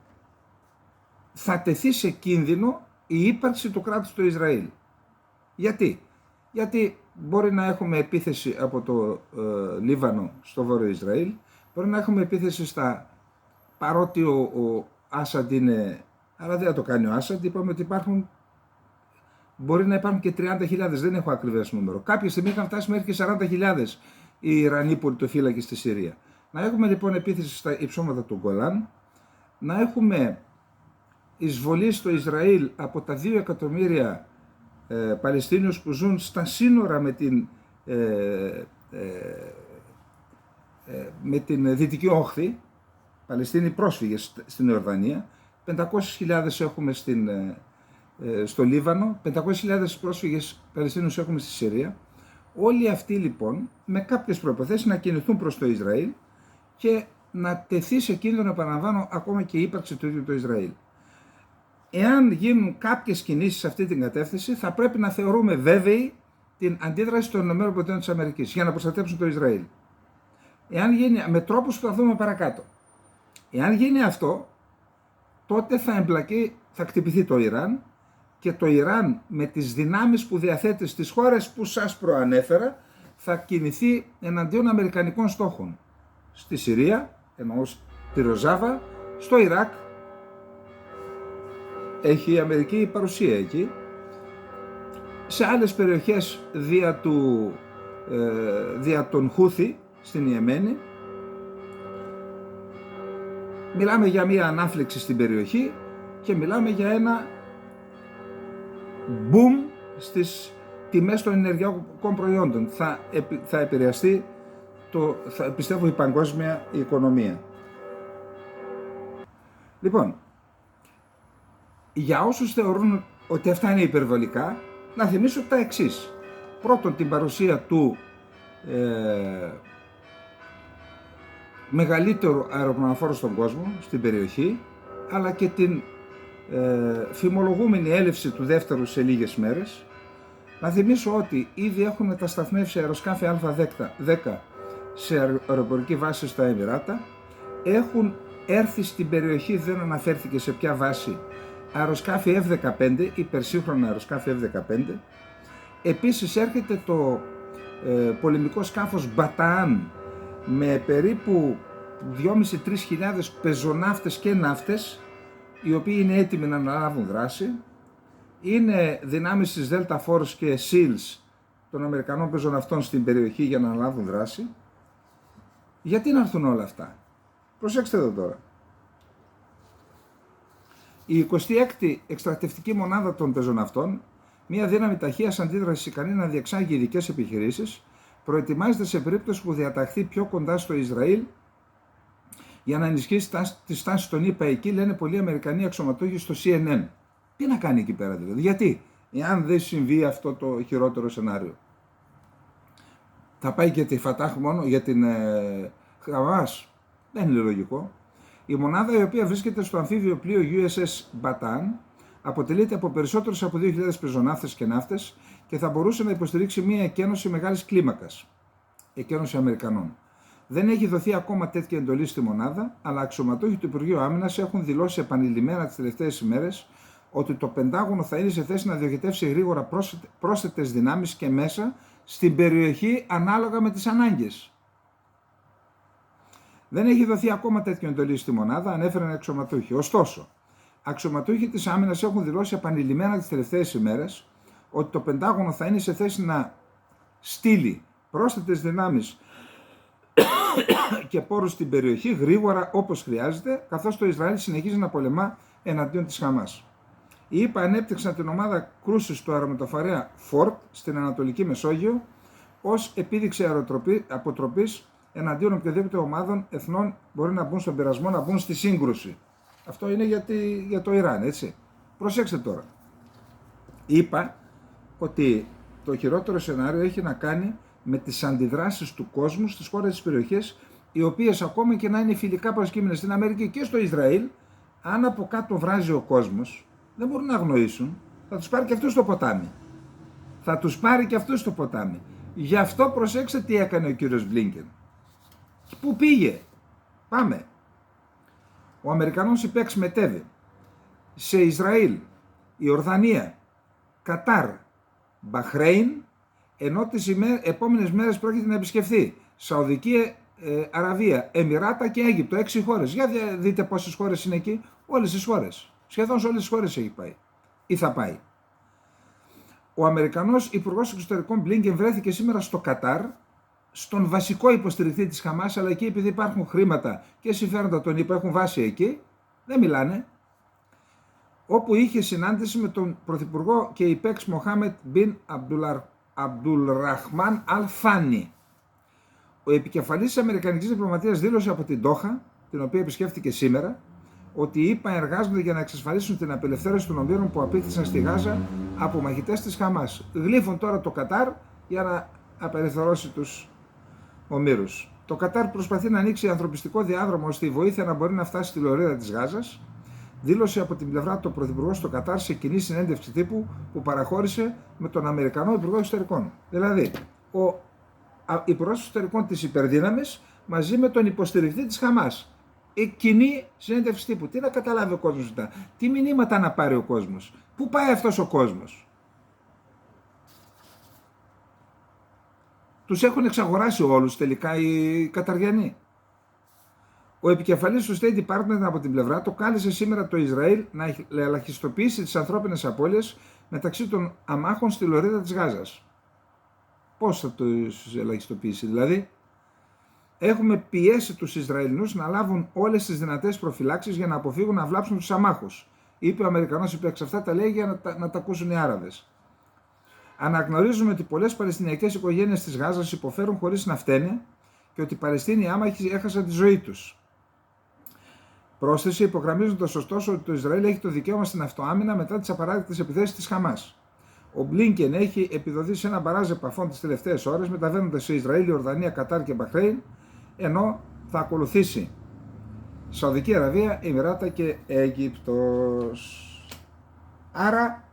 θα τεθεί σε κίνδυνο η ύπαρξη του κράτους του Ισραήλ. Γιατί? Γιατί μπορεί να έχουμε επίθεση από το Λίβανο στο βόρειο Ισραήλ, μπορεί να έχουμε επίθεση παρότι ο Άσαντ είναι, αλλά δεν θα το κάνει ο Άσαντ, είπαμε ότι μπορεί να υπάρχουν και 30.000, δεν έχω ακριβές νούμερο. Κάποια στιγμή είχαν φτάσει μέχρι και 40.000 οι Ιρανοί πολιτοφύλακες στη Συρία. Να έχουμε λοιπόν επίθεση στα υψώματα του Γκολάν, να έχουμε εισβολή στο Ισραήλ από τα 2 εκατομμύρια Παλαιστίνιους που ζουν στα σύνορα με την Δυτική Όχθη, Παλαιστίνοι πρόσφυγες στην Ιορδανία, 500.000 έχουμε στο Λίβανο, 500.000 πρόσφυγες Παλαιστίνιους έχουμε στη Συρία. Όλοι αυτοί λοιπόν με κάποιες προϋποθέσεις να κινηθούν προς το Ισραήλ και να τεθεί σε κίνδυνο, επαναλαμβάνω, ακόμα και η ύπαρξη του ίδιου του Ισραήλ. Εάν γίνουν κάποιες κινήσεις σε αυτή την κατεύθυνση, θα πρέπει να θεωρούμε βέβαιη την αντίδραση των ΗΠΑ για να προστατεύσουν το Ισραήλ. Εάν γίνει με τρόπους που θα δούμε παρακάτω. Εάν γίνει αυτό, τότε θα χτυπηθεί το Ιράν και το Ιράν με τις δυνάμεις που διαθέτει στις χώρες που σας προανέφερα θα κινηθεί εναντίον αμερικανικών στόχων. Στη Συρία, εννοώ στη Ροζάβα, στο Ιράκ, έχει η Αμερική παρουσία εκεί, σε άλλες περιοχές δια των Χούθη στην Ιεμένη. Μιλάμε για μια ανάφλεξη στην περιοχή και μιλάμε για ένα boom στις τιμές των ενεργειακών προϊόντων. Θα επηρεαστεί πιστεύω η παγκόσμια οικονομία. Λοιπόν, για όσους θεωρούν ότι αυτά είναι υπερβολικά, να θυμίσω τα εξής. Πρώτον, την παρουσία του μεγαλύτερου αεροπλανοφόρου στον κόσμο, στην περιοχή, αλλά και την φημολογούμενη έλευση του δεύτερου σε λίγες μέρες. Να θυμίσω ότι ήδη έχουν μετασταθμεύσει αεροσκάφη Α10 σε αεροπορική βάση στα Εμιράτα. Έχουν έρθει στην περιοχή, δεν αναφέρθηκε σε ποια βάση, αεροσκάφη F-15, υπερσύγχρονα αεροσκάφη F-15. Επίσης έρχεται το πολεμικό σκάφος Μπαταάν με περίπου 2.500-3.000 πεζοναύτες και ναύτες, οι οποίοι είναι έτοιμοι να αναλάβουν δράση. Είναι δυνάμεις της Delta Force και SEALs των Αμερικανών πεζοναυτών στην περιοχή για να αναλάβουν δράση. Γιατί να έρθουν όλα αυτά? Προσέξτε εδώ τώρα. Η 26η εκστρατευτική μονάδα των πεζοναυτών, μια δύναμη ταχείας αντίδρασης ικανή να διεξάγει ειδικές επιχειρήσεις, προετοιμάζεται σε περίπτωση που διαταχθεί πιο κοντά στο Ισραήλ για να ενισχύσει τη στάση των ΗΠΑ εκεί, λένε πολλοί Αμερικανοί αξιωματούχοι στο CNN. Τι να κάνει εκεί πέρα δηλαδή? Γιατί, εάν δεν συμβεί αυτό το χειρότερο σενάριο, θα πάει και τη Φατάχ μόνο για την Χαμάς? Δεν είναι λογικό. Η μονάδα, η οποία βρίσκεται στο αμφίβιο πλοίο USS Bataan, αποτελείται από περισσότερους από 2.000 πεζοναύτες και ναύτες και θα μπορούσε να υποστηρίξει μια εκένωση μεγάλης κλίμακας, εκένωση Αμερικανών. Δεν έχει δοθεί ακόμα τέτοια εντολή στη μονάδα, αλλά αξιωματούχοι του Υπουργείου Άμυνας έχουν δηλώσει επανειλημμένα τις τελευταίες ημέρες ότι το Πεντάγωνο θα είναι σε θέση να διοχετεύσει γρήγορα πρόσθετες δυνάμεις και μέσα στην περιοχή ανάλογα με τις ανάγκες. Δεν έχει δοθεί ακόμα τέτοια εντολή στη μονάδα, ανέφεραν αξιωματούχοι. Ωστόσο, αξιωματούχοι της άμυνας έχουν δηλώσει επανειλημμένα τις τελευταίες ημέρες ότι το Πεντάγωνο θα είναι σε θέση να στείλει πρόσθετες δυνάμεις και πόρους στην περιοχή γρήγορα όπως χρειάζεται, καθώς το Ισραήλ συνεχίζει να πολεμά εναντίον της Χαμάς. Οι ΗΠΑ ανέπτυξαν την ομάδα κρούσης του αερομεταφορέα Ford στην Ανατολική Μεσόγειο ως επίδειξη αποτροπής εναντίον οποιοδήποτε ομάδων εθνών μπορεί να μπουν στον πειρασμό, να μπουν στη σύγκρουση. Αυτό είναι για το Ιράν, έτσι. Προσέξτε τώρα. Είπα ότι το χειρότερο σενάριο έχει να κάνει με τις αντιδράσεις του κόσμου στις χώρες της περιοχής, οι οποίες ακόμα και να είναι φιλικά προσκύμενες στην Αμερική και στο Ισραήλ, αν από κάτω βράζει ο κόσμος, δεν μπορούν να αγνοήσουν, θα τους πάρει και αυτούς στο ποτάμι. Θα τους πάρει και αυτούς στο ποτάμι. Γι' αυτό προσέξτε τι έκανε ο κύριος Μπλίνκεν. Πού πήγε. Πάμε. Ο Αμερικανός υπέξ μετέβη σε Ισραήλ, Ιορδανία, Κατάρ, Μπαχρέιν, ενώ τις επόμενες μέρες πρόκειται να επισκεφθεί Σαουδική Αραβία, Εμιράτα και Αίγυπτο. 6 χώρες. Για δείτε πόσες χώρες είναι εκεί. Όλες τις χώρες. Σχεδόν σε όλες τις χώρες έχει πάει ή θα πάει. Ο Αμερικανός Υπουργός Εξωτερικών Μπλίνκεν βρέθηκε σήμερα στο Κατάρ, στον βασικό υποστηρικτή της Χαμάς, αλλά εκεί επειδή υπάρχουν χρήματα και συμφέροντα των ΗΠΑ έχουν βάση εκεί, δεν μιλάνε, όπου είχε συνάντηση με τον Πρωθυπουργό και υπέξ Μοχάμετ Μπιν Αμπτουλραχμάν Αλ Θάνι. Ο επικεφαλής της Αμερικανικής Διπλωματίας δήλωσε από την Ντόχα, την οποία επισκέφθηκε σήμερα, ότι οι ΗΠΑ εργάζονται για να εξασφαλίσουν την απελευθέρωση των ομήρων που απήχθησαν στη Γάζα από μαχητές της Χαμάς. Γλύφουν τώρα το Κατάρ για να απελευθερώσει τους ομήρους. Το Κατάρ προσπαθεί να ανοίξει ανθρωπιστικό διάδρομο ώστε η βοήθεια να μπορεί να φτάσει στη λωρίδα της Γάζας, δήλωσε από την πλευρά του Πρωθυπουργού στο Κατάρ σε κοινή συνέντευξη τύπου που παραχώρησε με τον Αμερικανό Υπουργό Εξωτερικών. Δηλαδή, ο Υπουργός Εξωτερικών της υπερδύναμης μαζί με τον υποστηρικτή της Χαμάς. Κοινή συνέντευξη τύπου. Τι να καταλάβει ο κόσμος μετά. Τι μηνύματα να πάρει ο κόσμος. Πού πάει αυτός ο κόσμος. Τους έχουν εξαγοράσει όλους τελικά οι Καταριανοί. Ο επικεφαλής του State Department από την πλευρά το κάλεσε σήμερα το Ισραήλ να ελαχιστοποιήσει τις ανθρώπινες απώλειες μεταξύ των αμάχων στη λωρίδα της Γάζας. Πώς θα το ελαχιστοποιήσει δηλαδή. Έχουμε πιέσει τους Ισραηλινούς να λάβουν όλες τις δυνατές προφυλάξεις για να αποφύγουν να βλάψουν τους αμάχους. Είπε ο Αμερικανός υπέξ. Αυτά τα λέει για να τα ακούσουν οι Άραβες. Αναγνωρίζουμε ότι πολλές Παλαιστινιακές οικογένειες της Γάζας υποφέρουν χωρίς να φταίνε και ότι οι Παλαιστίνοι άμαχοι έχασαν τη ζωή τους. Πρόσθεσε υπογραμμίζοντας ωστόσο ότι το Ισραήλ έχει το δικαίωμα στην αυτοάμυνα μετά τις απαράδεκτες επιθέσεις της Χαμάς. Ο Μπλίνκεν έχει επιδοθεί σε ένα μπαράζ επαφών τις τελευταίες ώρες, μεταβαίνοντας σε Ισραήλ, Ιορδανία, Κατάρ και Μπαχρέιν, ενώ θα ακολουθήσει Σαουδική Αραβία, Εμιράτα και Αίγυπτος. Άρα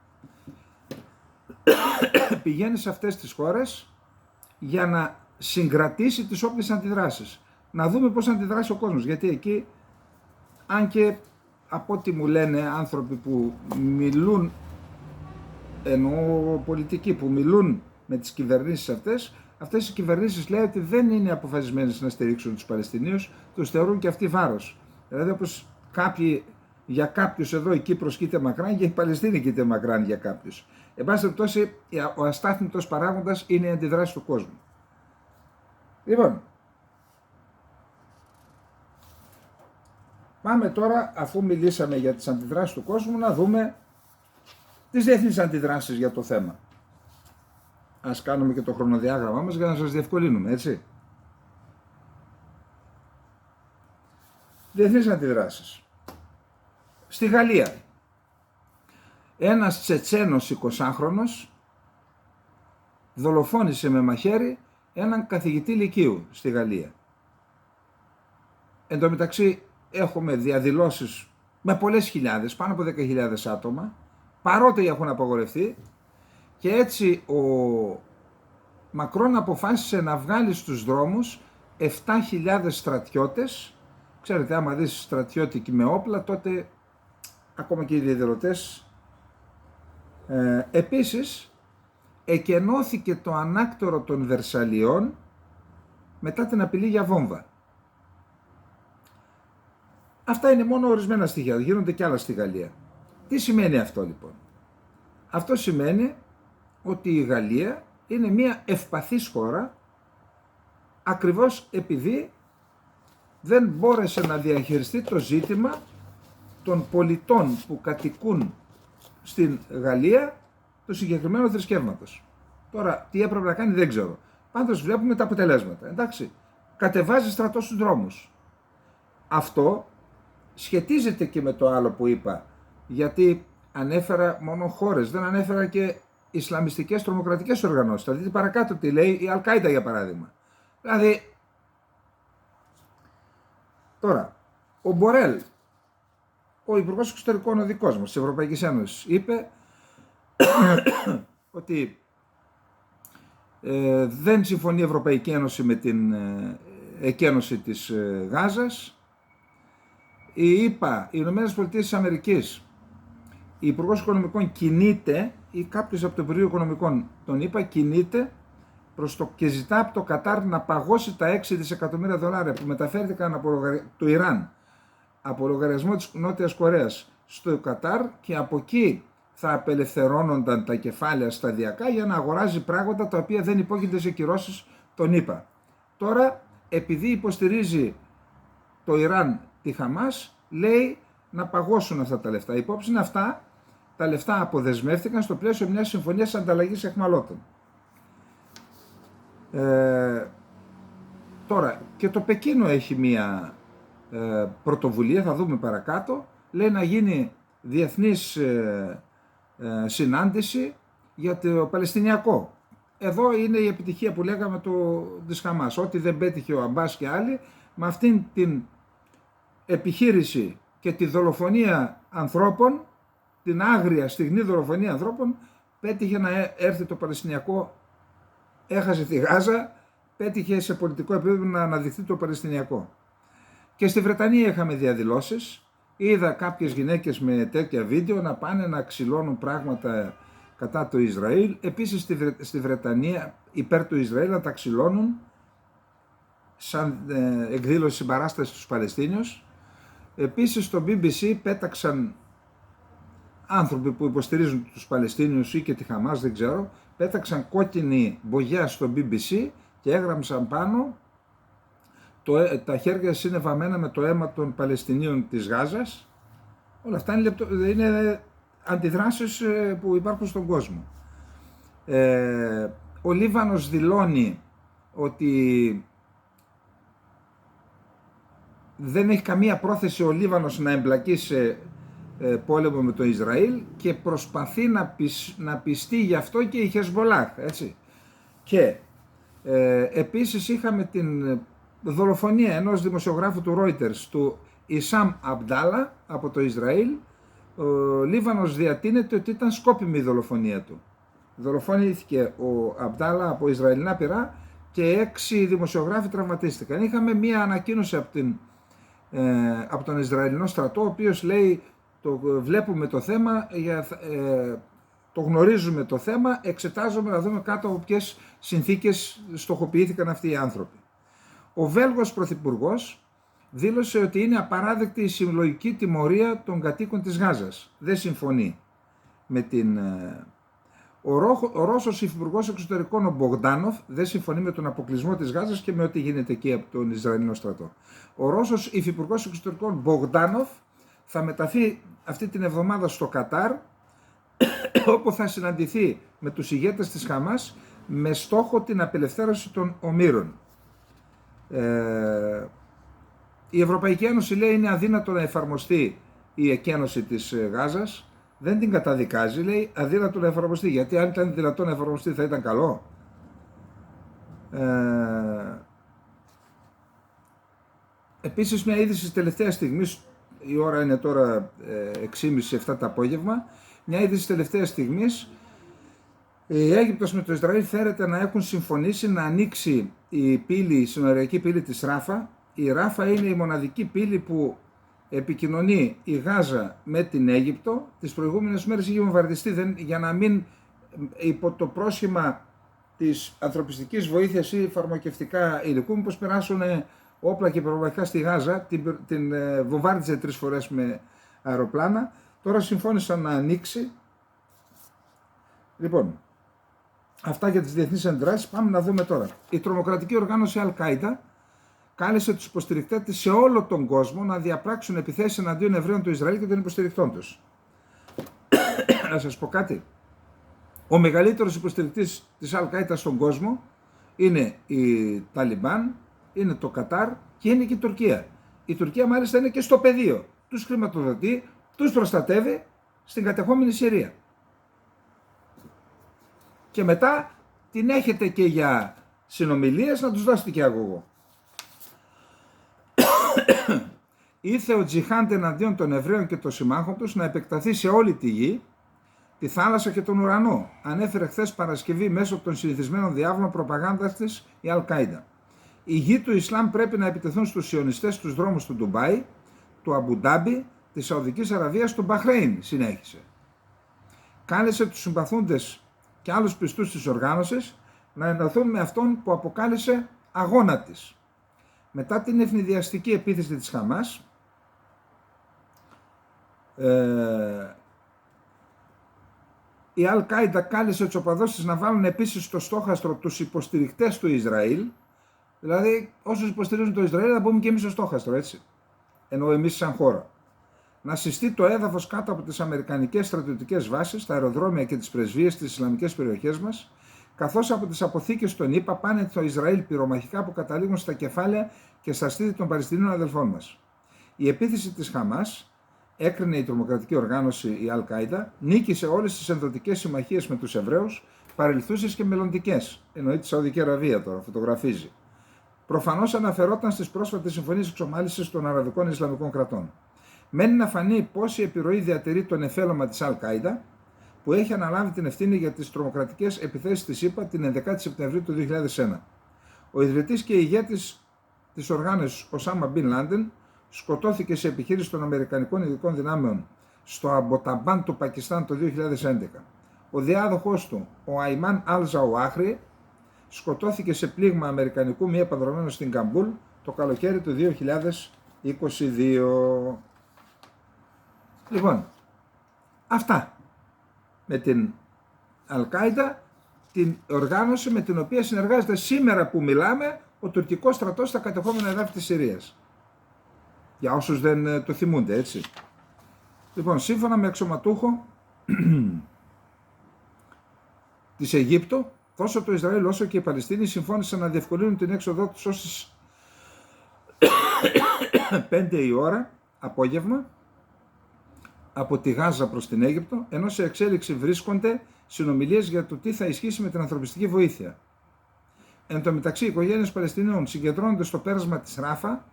πηγαίνει σε αυτές τις χώρες για να συγκρατήσει τις όποιες αντιδράσεις. Να δούμε πώς αντιδράσει ο κόσμος, γιατί εκεί, αν και από ό,τι μου λένε άνθρωποι που μιλούν, εννοώ πολιτικοί που μιλούν με τις κυβερνήσεις αυτές οι κυβερνήσεις λέει ότι δεν είναι αποφασισμένες να στηρίξουν τους Παλαιστινίους, τους θεωρούν και αυτοί βάρος. Δηλαδή όπως για κάποιους εδώ η Κύπρος κοίται μακράν και η Παλαιστίνη κοίται μακράν για κάποιους. Εν πάση περιπτώσει, ο αστάθμητος παράγοντας είναι η αντιδράση του κόσμου. Λοιπόν, πάμε τώρα, αφού μιλήσαμε για τις αντιδράσεις του κόσμου, να δούμε τις διεθνείς αντιδράσεις για το θέμα. Ας κάνουμε και το χρονοδιάγραμμά μας για να σας διευκολύνουμε, έτσι. Διεθνείς αντιδράσεις. Στη Γαλλία, ένας Τσετσένος 20χρονος δολοφόνησε με μαχαίρι έναν καθηγητή λυκείου στη Γαλλία. Εν τω μεταξύ έχουμε διαδηλώσεις με πολλές χιλιάδες, πάνω από 10.000 άτομα, παρότι έχουν απαγορευτεί, και έτσι ο Μακρόν αποφάσισε να βγάλει στους δρόμους 7.000 στρατιώτες. Ξέρετε, άμα δεις στρατιώτικοι με όπλα, τότε ακόμα και οι διαδηλωτές. Επίσης, εκενώθηκε το ανάκτορο των Βερσαλιών μετά την απειλή για βόμβα. Αυτά είναι μόνο ορισμένα στοιχεία, γίνονται και άλλα στη Γαλλία. Τι σημαίνει αυτό λοιπόν? Αυτό σημαίνει ότι η Γαλλία είναι μια ευπαθής χώρα, ακριβώς επειδή δεν μπόρεσε να διαχειριστεί το ζήτημα των πολιτών που κατοικούν στην Γαλλία του συγκεκριμένου θρησκεύματος. Τώρα, τι έπρεπε να κάνει δεν ξέρω. Πάντως βλέπουμε τα αποτελέσματα. Εντάξει, κατεβάζει στρατό στους δρόμους. Αυτό σχετίζεται και με το άλλο που είπα, γιατί ανέφερα μόνο χώρες, δεν ανέφερα και ισλαμιστικές τρομοκρατικές οργανώσεις. Θα δείτε παρακάτω τι λέει η Αλ-Κάιντα για παράδειγμα. Δηλαδή, τώρα, ο Μπορέλ, ο Υπουργός Εξωτερικών ο δικός μας της Ευρωπαϊκής Ένωσης, είπε ότι δεν συμφωνεί η Ευρωπαϊκή Ένωση με την εκένωση της Γάζας. Η ΕΠΑ, οι Ηνωμένες Πολιτείες της Αμερικής, η Υπουργός Οικονομικών κινείται, ή κάποιος από το Υπουργείο Οικονομικών τον είπα, κινείται και ζητά από το Κατάρ να παγώσει τα 6 δισεκατομμύρια δολάρια που μεταφέρθηκαν από το Ιράν από λογαριασμό της Νότιας Κορέας στο Κατάρ, και από εκεί θα απελευθερώνονταν τα κεφάλαια σταδιακά για να αγοράζει πράγματα τα οποία δεν υπόκεινται σε κυρώσεις των ΗΠΑ. Τώρα, επειδή υποστηρίζει το Ιράν τη Χαμάς, λέει να παγώσουν αυτά τα λεφτά. Υπόψη είναι αυτά, τα λεφτά αποδεσμεύτηκαν στο πλαίσιο μιας συμφωνίας ανταλλαγής αιχμαλώτων. Τώρα, και το Πεκίνο έχει μια πρωτοβουλία, θα δούμε παρακάτω, λέει να γίνει διεθνής συνάντηση για το Παλαιστινιακό. Εδώ είναι η επιτυχία που λέγαμε της Χαμάς, ότι δεν πέτυχε ο Αμπάς και άλλοι, με αυτήν την επιχείρηση και τη δολοφονία ανθρώπων, την άγρια στιγνή δολοφονία ανθρώπων, πέτυχε να έρθει το Παλαιστινιακό, έχασε τη Γάζα, πέτυχε σε πολιτικό επίπεδο να αναδειχθεί το Παλαιστινιακό. Και στη Βρετανία είχαμε διαδηλώσεις, είδα κάποιες γυναίκες με τέτοια βίντεο να πάνε να ξυλώνουν πράγματα κατά το Ισραήλ, επίσης στη Βρετανία υπέρ του Ισραήλ να τα ξυλώνουν σαν εκδήλωση συμπαράστασης στους Παλαιστίνιους. Επίσης στο BBC πέταξαν άνθρωποι που υποστηρίζουν τους Παλαιστίνιους ή και τη Χαμάς, δεν ξέρω, πέταξαν κόκκινη μπογιά στο BBC και έγραψαν πάνω τα χέρια είναι βαμμένα με το αίμα των Παλαιστινίων της Γάζας. Όλα αυτά είναι αντιδράσεις που υπάρχουν στον κόσμο. Ο Λίβανος δηλώνει ότι δεν έχει καμία πρόθεση ο Λίβανος να εμπλακεί σε πόλεμο με το Ισραήλ και προσπαθεί να πιστεί γι' αυτό και η Χεσμολάχ, έτσι. Και επίσης είχαμε την δολοφονία ενός δημοσιογράφου του Reuters, του Ισάμ Αμπντάλα, από το Ισραήλ. Ο Λίβανος διατείνεται ότι ήταν σκόπιμη η δολοφονία του. Δολοφονήθηκε ο Αμπντάλα από Ισραηλινά πυρά και 6 δημοσιογράφοι τραυματίστηκαν. Είχαμε μία ανακοίνωση από τον Ισραηλινό στρατό, ο οποίος λέει βλέπουμε το θέμα, το γνωρίζουμε το θέμα, εξετάζουμε να δούμε κάτω από ποιες συνθήκες στοχοποιήθηκαν αυτοί οι άνθρωποι. Ο Βέλγος Πρωθυπουργός δήλωσε ότι είναι απαράδεκτη η συλλογική τιμωρία των κατοίκων της Γάζας. Δεν συμφωνεί με την... Ο Ρώσος Υφυπουργός Εξωτερικών ο Μπογδάνοφ δεν συμφωνεί με τον αποκλεισμό της Γάζας και με ό,τι γίνεται εκεί από τον Ισραηλινό στρατό. Ο Ρώσος Υφυπουργός Εξωτερικών Μπογδάνοφ θα μεταθεί αυτή την εβδομάδα στο Κατάρ, όπου θα συναντηθεί με τους ηγέτες της Χαμάς με στόχο την απελευθέρωση των ομήρων. Η Ευρωπαϊκή Ένωση λέει είναι αδύνατο να εφαρμοστεί η εκένωση της Γάζας, δεν την καταδικάζει, λέει αδύνατο να εφαρμοστεί, γιατί αν ήταν δυνατό να εφαρμοστεί θα ήταν καλό. Επίσης μια είδηση της τελευταίας στιγμής, η ώρα είναι τώρα 6.30-7 το απόγευμα, μια είδηση της τελευταίας στιγμής, η Αίγυπτος με το Ισραήλ φέρεται να έχουν συμφωνήσει να ανοίξει η συνοριακή πύλη της Ράφα. Η Ράφα είναι η μοναδική πύλη που επικοινωνεί η Γάζα με την Αίγυπτο. Τις προηγούμενες μέρες είχε βομβαρδιστεί για να μην υπό το πρόσχημα της ανθρωπιστικής βοήθειας ή φαρμακευτικά υλικού, μήπως περάσουν όπλα και πυρομαχικά στη Γάζα, την βομβάρδισε 3 φορές με αεροπλάνα. Τώρα συμφώνησαν να ανοίξει. Λοιπόν, αυτά για τις διεθνείς αντιδράσεις. Πάμε να δούμε τώρα. Η τρομοκρατική οργάνωση Al-Qaeda κάλεσε τους υποστηρικτές της σε όλο τον κόσμο να διαπράξουν επιθέσεις εναντίον Εβραίων του Ισραήλ και των υποστηρικτών τους. Να σας πω κάτι. Ο μεγαλύτερος υποστηρικτής της Αλ-Κάιντα στον κόσμο είναι η Ταλιμπάν, είναι το Κατάρ και είναι και η Τουρκία. Η Τουρκία μάλιστα είναι και στο πεδίο. Τους χρηματοδοτεί, τους προστατεύει στην κατεχόμενη Συρία. Και μετά την έχετε και για συνομιλίες να τους δώσετε και αγωγό. Ήρθε ο Τζιχάντ εναντίον των Εβραίων και των συμμάχων τους να επεκταθεί σε όλη τη γη, τη θάλασσα και τον ουρανό. Ανέφερε χθες Παρασκευή μέσω των συνηθισμένων διάβλων προπαγάνδας της η Αλ-Κάιντα. Οι γη του Ισλάμ πρέπει να επιτεθούν στους σιωνιστές στους δρόμους του Ντουμπάι, του Αμπουντάμπι, της Σαουδικής Αραβίας, του Μπαχρέιν, συνέχισε. Κάλεσε τους συμπαθούντες και άλλους πιστούς της οργάνωσης να ενωθούν με αυτόν που αποκάλεσε αγώνα της. Μετά την ευνηδιαστική επίθεση της Χαμάς, η Αλ-Κάιντα κάλεσε τους οπαδούς της να βάλουν επίσης στο στόχαστρο τους υποστηρικτές του Ισραήλ, δηλαδή όσους υποστηρίζουν το Ισραήλ θα μπούμε και εμείς στο στόχαστρο, έτσι, ενώ εμείς σαν χώρα. Να συστεί το έδαφος κάτω από τις αμερικανικές στρατιωτικές βάσεις, τα αεροδρόμια και τις πρεσβείες στις ισλαμικές περιοχές μας, καθώς από τις αποθήκες των ΗΠΑ πάνε στο Ισραήλ πυρομαχικά που καταλήγουν στα κεφάλαια και στα στήθη των Παλαιστινίων αδελφών μας. Η επίθεση της Χαμάς, έκρινε η τρομοκρατική οργάνωση η Αλ-Κάιντα, νίκησε όλες τις ενδοτικές συμμαχίες με τους Εβραίους, παρελθούσες και μελλοντικές. Εννοεί τη Σαουδική Αραβία τώρα, φωτογραφίζει. Προφανώς αναφερόταν στις πρόσφατες συμφωνίες εξομάλυσης των Αραβικών Ισλαμικών κρατών. Μένει να φανεί πόση επιρροή διατηρεί το νεφέλωμα της Αλ-Κάιντα, που έχει αναλάβει την ευθύνη για τις τρομοκρατικές επιθέσεις της ΗΠΑ την 11η Σεπτεμβρίου του 2001. Ο ιδρυτής και ηγέτης της οργάνωσης Οσάμα Μπιν Λάντεν σκοτώθηκε σε επιχείρηση των Αμερικανικών Ειδικών Δυνάμεων στο Αμποταμπάν του Πακιστάν το 2011. Ο διάδοχός του, ο Αϊμάν Αλ-Ζαουάχρι, σκοτώθηκε σε πλήγμα αμερικανικού μη επανδρομένου στην Καμπούλ το καλοκαίρι του 2022. Λοιπόν, αυτά με την Αλ-Κάιντα, την οργάνωση με την οποία συνεργάζεται σήμερα που μιλάμε ο τουρκικός στρατός στα κατεχόμενα εδάφη της Συρίας. Για όσους δεν το θυμούνται, έτσι. Λοιπόν, σύμφωνα με αξιωματούχο της Αιγύπτου, τόσο το Ισραήλ όσο και οι Παλαιστίνοι συμφώνησαν να διευκολύνουν την έξοδό τους ως τις 5 η ώρα απόγευμα από τη Γάζα προς την Αίγυπτο, ενώ σε εξέλιξη βρίσκονται συνομιλίες για το τι θα ισχύσει με την ανθρωπιστική βοήθεια. Εν τω μεταξύ, οι οικογένειες Παλαιστινίων συγκεντρώνονται στο πέρασμα της Ράφα,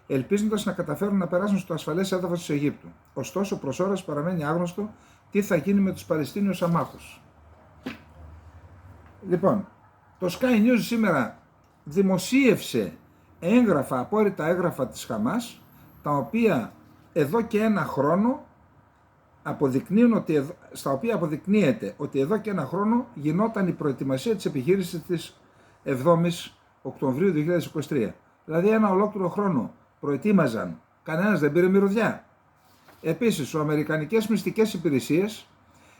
ελπίζοντας να καταφέρουν να περάσουν στο ασφαλές έδαφος της Αιγύπτου. Ωστόσο, προς ώρας παραμένει άγνωστο τι θα γίνει με τους Παλαιστίνιους αμάχους. Λοιπόν, το Sky News σήμερα δημοσίευσε έγγραφα, απόρριτα έγγραφα της Χαμάς, τα οποία εδώ και ένα χρόνο στα οποία αποδεικνύεται ότι εδώ και ένα χρόνο γινόταν η προετοιμασία της επιχείρησης της 7ης Οκτωβρίου 2023. Δηλαδή ένα ολόκληρο χρόνο προετοίμαζαν, κανένας δεν πήρε μυρωδιά. Επίσης, οι αμερικανικές μυστικές υπηρεσίες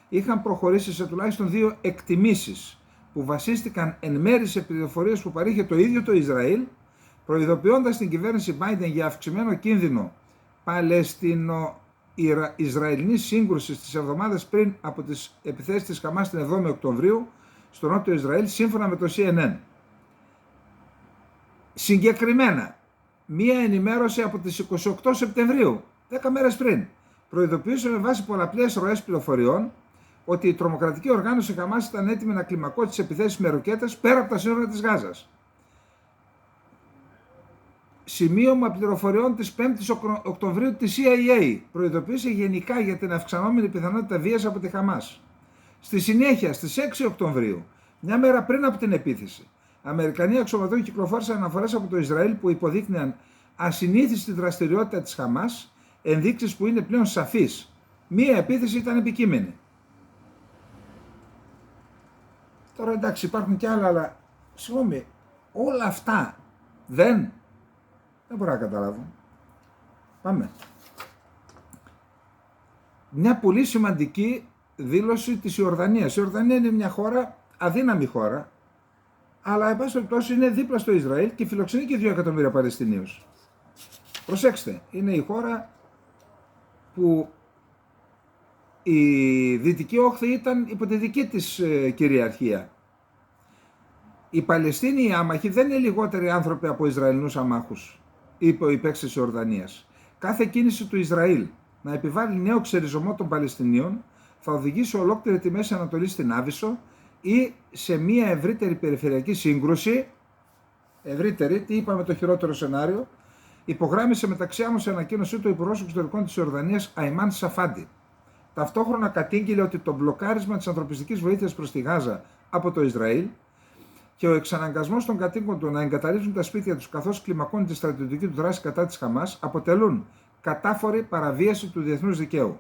είχαν προχωρήσει σε τουλάχιστον 2 εκτιμήσεις που βασίστηκαν εν μέρει σε πληροφορίες που παρήχε το ίδιο το Ισραήλ, προειδοποιώντας την κυβέρνηση Biden για αυξημένο κίνδυνο Παλαιστινο-Ισραηλινής σύγκρουσης τις εβδομάδες πριν από τις επιθέσεις της Χαμάς την 7η Οκτωβρίου στο νότιο Ισραήλ, σύμφωνα με το CNN. Συγκεκριμένα, μία ενημέρωση από τις 28 Σεπτεμβρίου, 10 μέρες πριν, προειδοποιούσε με βάση πολλαπλές ροές πληροφοριών ότι η τρομοκρατική οργάνωση Χαμάς ήταν έτοιμη να κλιμακώσει τις επιθέσεις με ροκέτες πέρα από τα σύνορα της Γάζας. Σημείωμα πληροφοριών της 5ης Οκτωβρίου της CIA προειδοποίησε γενικά για την αυξανόμενη πιθανότητα βίας από τη Χαμάς. Στη συνέχεια, στις 6 Οκτωβρίου, μια μέρα πριν από την επίθεση, Αμερικανοί αξιωματούχοι κυκλοφόρησαν αναφορές από το Ισραήλ που υποδείκνυαν ασυνήθιστη δραστηριότητα της Χαμάς, ενδείξεις που είναι πλέον σαφείς. Μία επίθεση ήταν επικείμενη. Τώρα εντάξει, υπάρχουν και άλλα, αλλά συγγνώμη, όλα αυτά δεν μπορώ να καταλάβω. Πάμε. Μια πολύ σημαντική δήλωση της Ιορδανίας. Η Ιορδανία είναι μια χώρα, αδύναμη χώρα, αλλά εν πάση περιπτώσει είναι δίπλα στο Ισραήλ και φιλοξενεί και 2 εκατομμύρια Παλαιστινίους. Προσέξτε, είναι η χώρα που η Δυτική Όχθη ήταν υπό τη δική της κυριαρχία. Οι Παλαιστίνοι άμαχοι δεν είναι λιγότεροι άνθρωποι από Ισραηλινούς αμάχους, είπε ο υπέξης της Ιορδανίας. Κάθε κίνηση του Ισραήλ να επιβάλλει νέο ξεριζωμό των Παλαιστινίων θα οδηγήσει ολόκληρη τη Μέση Ανατολή στην Άβυσσο ή σε μια ευρύτερη περιφερειακή σύγκρουση. Ευρύτερη, τι είπαμε το χειρότερο σενάριο, υπογράμμισε μεταξύ άλλων σε ανακοίνωσή του ο Υπουργός Εξωτερικών της Ιορδανίας Αϊμάν Σαφάντι. Ταυτόχρονα κατήγγειλε ότι το μπλοκάρισμα της ανθρωπιστικής βοήθειας προς τη Γάζα από το Ισραήλ και ο εξαναγκασμός των κατοίκων του να εγκαταλείψουν τα σπίτια τους καθώς κλιμακώνει τη στρατιωτική του δράση κατά της Χαμάς αποτελούν κατάφορη παραβίαση του διεθνούς δικαίου.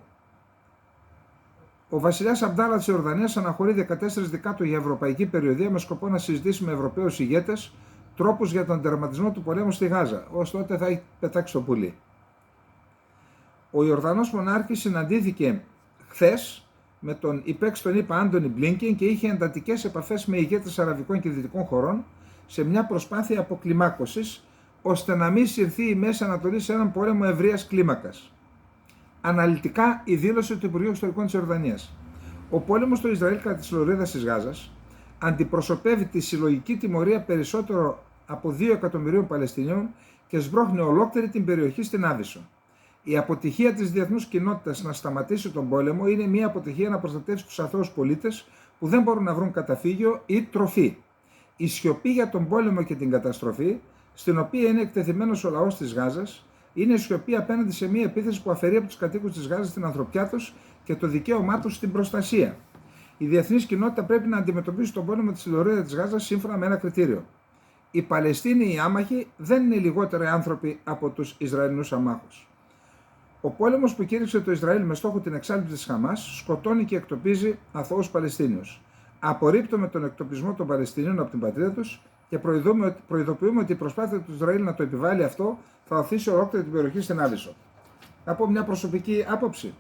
Ο βασιλιάς Αμπντάλα της Ιορδανίας αναχωρεί 14 Δεκάτου για ευρωπαϊκή περιοδία με σκοπό να συζητήσει με Ευρωπαίους ηγέτες τρόπους για τον τερματισμό του πολέμου στη Γάζα. Ως τότε θα έχει πετάξει το πουλί. Ο Ιορδανός μονάρχης συναντήθηκε χθες με τον υπέξ τον ΗΠΑ Άντονι Μπλίνκεν και είχε εντατικές επαφές με ηγέτες αραβικών και δυτικών χωρών σε μια προσπάθεια αποκλιμάκωσης ώστε να μην συρθεί η Μέση Ανατολή σε έναν πόλεμο ευρείας κλίμακας. Αναλυτικά η δήλωση του Υπουργείου Εξωτερικών της Ιορδανίας. Ο πόλεμος στο Ισραήλ κατά της λωρίδας της Γάζας αντιπροσωπεύει τη συλλογική τιμωρία περισσότερο από 2 εκατομμυρίων Παλαιστινίων και σμπρώχνει ολόκληρη την περιοχή στην Άβυσσο. Η αποτυχία της διεθνούς κοινότητας να σταματήσει τον πόλεμο είναι μια αποτυχία να προστατεύσει τους αθώους πολίτες που δεν μπορούν να βρουν καταφύγιο ή τροφή. Η σιωπή για τον πόλεμο και την καταστροφή, στην οποία είναι εκτεθειμένος ο λαός της Γάζας, είναι σιωπή απέναντι σε μια επίθεση που αφαιρεί από τους κατοίκους της Γάζας την ανθρωπιά τους και το δικαίωμά τους στην προστασία. Η διεθνής κοινότητα πρέπει να αντιμετωπίσει τον πόλεμο της λωρίδας της Γάζας σύμφωνα με ένα κριτήριο. Οι Παλαιστίνοι οι άμαχοι δεν είναι λιγότεροι άνθρωποι από τους Ισραηλινούς αμάχους. Ο πόλεμος που κήρυξε το Ισραήλ με στόχο την εξάλληψη της Χαμάς σκοτώνει και εκτοπίζει αθώους Παλαιστίνιους. Απορρίπτουμε τον εκτοπισμό των Παλαιστινίων από την πατρίδα τους και προειδοποιούμε ότι η προσπάθεια του Ισραήλ να το επιβάλλει αυτό θα οθήσει ολόκληρη την περιοχή στην Άβυσσο. Να πω μια προσωπική άποψη.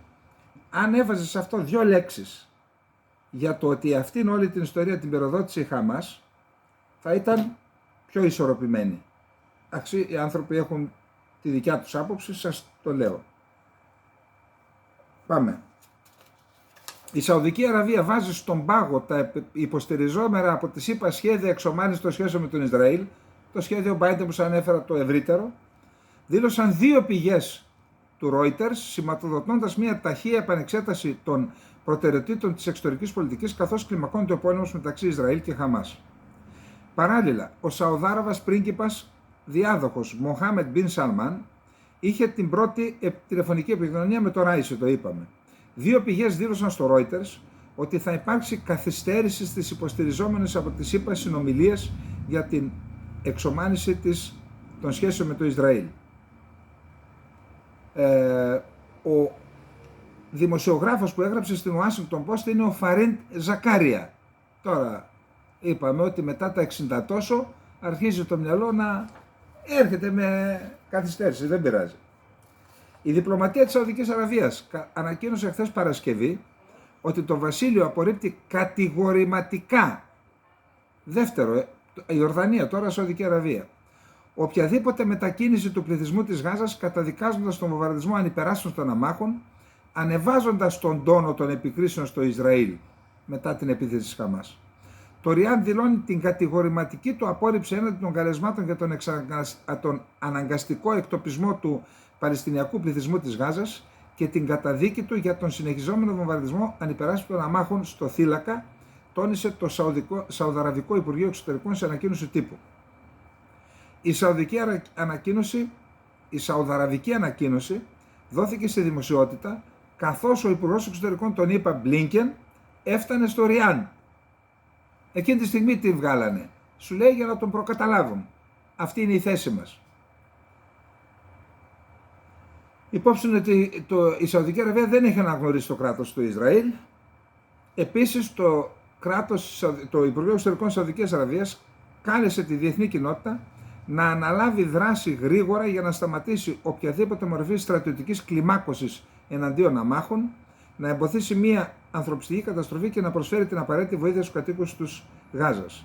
Αν έβαζε σε αυτό 2 λέξεις για το ότι αυτήν όλη την ιστορία την πυροδότησε η Χαμάς, θα ήταν πιο ισορροπημένη. Οι άνθρωποι έχουν τη δικιά τους άποψη, σας το λέω. Πάμε. Η Σαουδική Αραβία βάζει στον πάγο τα υποστηριζόμενα από τη ΗΠΑ σχέδια εξομάλυνσης των σχέσεων με τον Ισραήλ, το σχέδιο Biden που σας ανέφερα το ευρύτερο, δήλωσαν 2 πηγές του Reuters, σηματοδοτώντας μια ταχεία επανεξέταση των προτεραιοτήτων της εξωτερικής πολιτικής καθώς κλιμακώνεται ο πόλεμος μεταξύ Ισραήλ και Χαμάς. Παράλληλα, ο Σαουδάραβας πρίγκιπας διάδοχος Μοχάμεντ Μπιν Σαλμάν είχε την πρώτη τηλεφωνική επικοινωνία με το Ράισι, το είπαμε. 2 πηγές δήλωσαν στο Reuters ότι θα υπάρξει καθυστέρηση στις υποστηριζόμενες από τις ΗΠΑ συνομιλίες για την εξομάλυνση των σχέσεων με το Ισραήλ. Ο δημοσιογράφος που έγραψε στην Washington Post είναι ο Φαρίντ Ζακάρια. Τώρα είπαμε ότι μετά τα 60 τόσο αρχίζει το μυαλό να έρχεται με καθυστέρηση, δεν πειράζει. Η διπλωματία της Σαουδικής Αραβίας ανακοίνωσε χθες Παρασκευή ότι το βασίλειο απορρίπτει κατηγορηματικά, δεύτερο, η Ιορδανία, τώρα Σαουδική Αραβία, οποιαδήποτε μετακίνηση του πληθυσμού της Γάζας, καταδικάζοντας τον βομβαρδισμό ανυπεράσπιστων των αμάχων, ανεβάζοντας τον τόνο των επικρίσεων στο Ισραήλ μετά την επίθεση της Χαμάς. Το Ριάντ δηλώνει την κατηγορηματική του απόρριψη έναντι των καλεσμάτων για τον αναγκαστικό εκτοπισμό του Παλαιστινιακού πληθυσμού της Γάζας και την καταδίκη του για τον συνεχιζόμενο βομβαρδισμό ανυπεράσπιστων αμάχων στο θύλακα, τόνισε το Σαουδαραβικό Υπουργείο Εξωτερικών σε ανακοίνωση τύπου. Η Σαουδαραβική ανακοίνωση δόθηκε σε δημοσιότητα καθώς ο Υπουργός Εξωτερικών των ΗΠΑ Μπλίνκεν έφτανε στο Ριάν. Εκείνη τη στιγμή την βγάλανε. Σου λέει για να τον προκαταλάβουν. Αυτή είναι η θέση μας. Υπόψη είναι ότι η Σαουδική Αραβία δεν έχει αναγνωρίσει το κράτος του Ισραήλ. Επίσης το Υπουργείο Εξωτερικών της Σαουδικής Αραβίας κάλεσε τη διεθνή κοινότητα να αναλάβει δράση γρήγορα για να σταματήσει οποιαδήποτε μορφή στρατιωτικής κλιμάκωσης εναντίον αμάχων, να εμποδίσει μια ανθρωπιστική καταστροφή και να προσφέρει την απαραίτητη βοήθεια στους κατοίκους της Γάζας.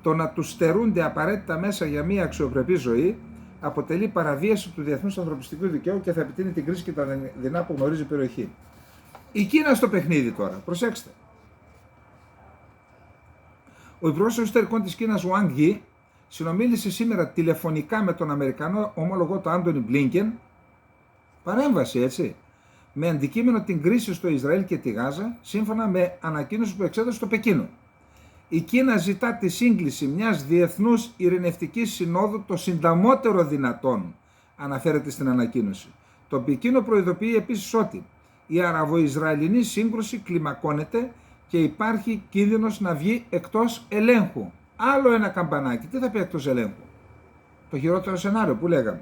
το να τους στερούνται απαραίτητα μέσα για μια αξιοπρεπή ζωή αποτελεί παραβίαση του διεθνούς ανθρωπιστικού δικαίου και θα επιτείνει την κρίση και τα δεινά που γνωρίζει η περιοχή. Η Κίνα στο παιχνίδι τώρα, προσέξτε. Ο Υπουργός Εξωτερικών της Κίνας, Wang Yi, συνομίλησε σήμερα τηλεφωνικά με τον Αμερικανό ομόλογο του Άντονι Μπλίνκεν, παρέμβαση έτσι, με αντικείμενο την κρίση στο Ισραήλ και τη Γάζα, σύμφωνα με ανακοίνωση που εξέδωσε στο Πεκίνο. Η Κίνα ζητά τη σύγκληση μιας διεθνούς ειρηνευτικής συνόδου το συνταμότερο δυνατόν, αναφέρεται στην ανακοίνωση. Το Πεκίνο προειδοποιεί επίσης ότι η αραβο-ισραηλινή σύγκρουση κλιμακώνεται και υπάρχει κίνδυνος να βγει εκτός ελέγχου. Άλλο ένα καμπανάκι. Τι θα πει εκτός ελέγχου? Το χειρότερο σενάριο που λέγαμε.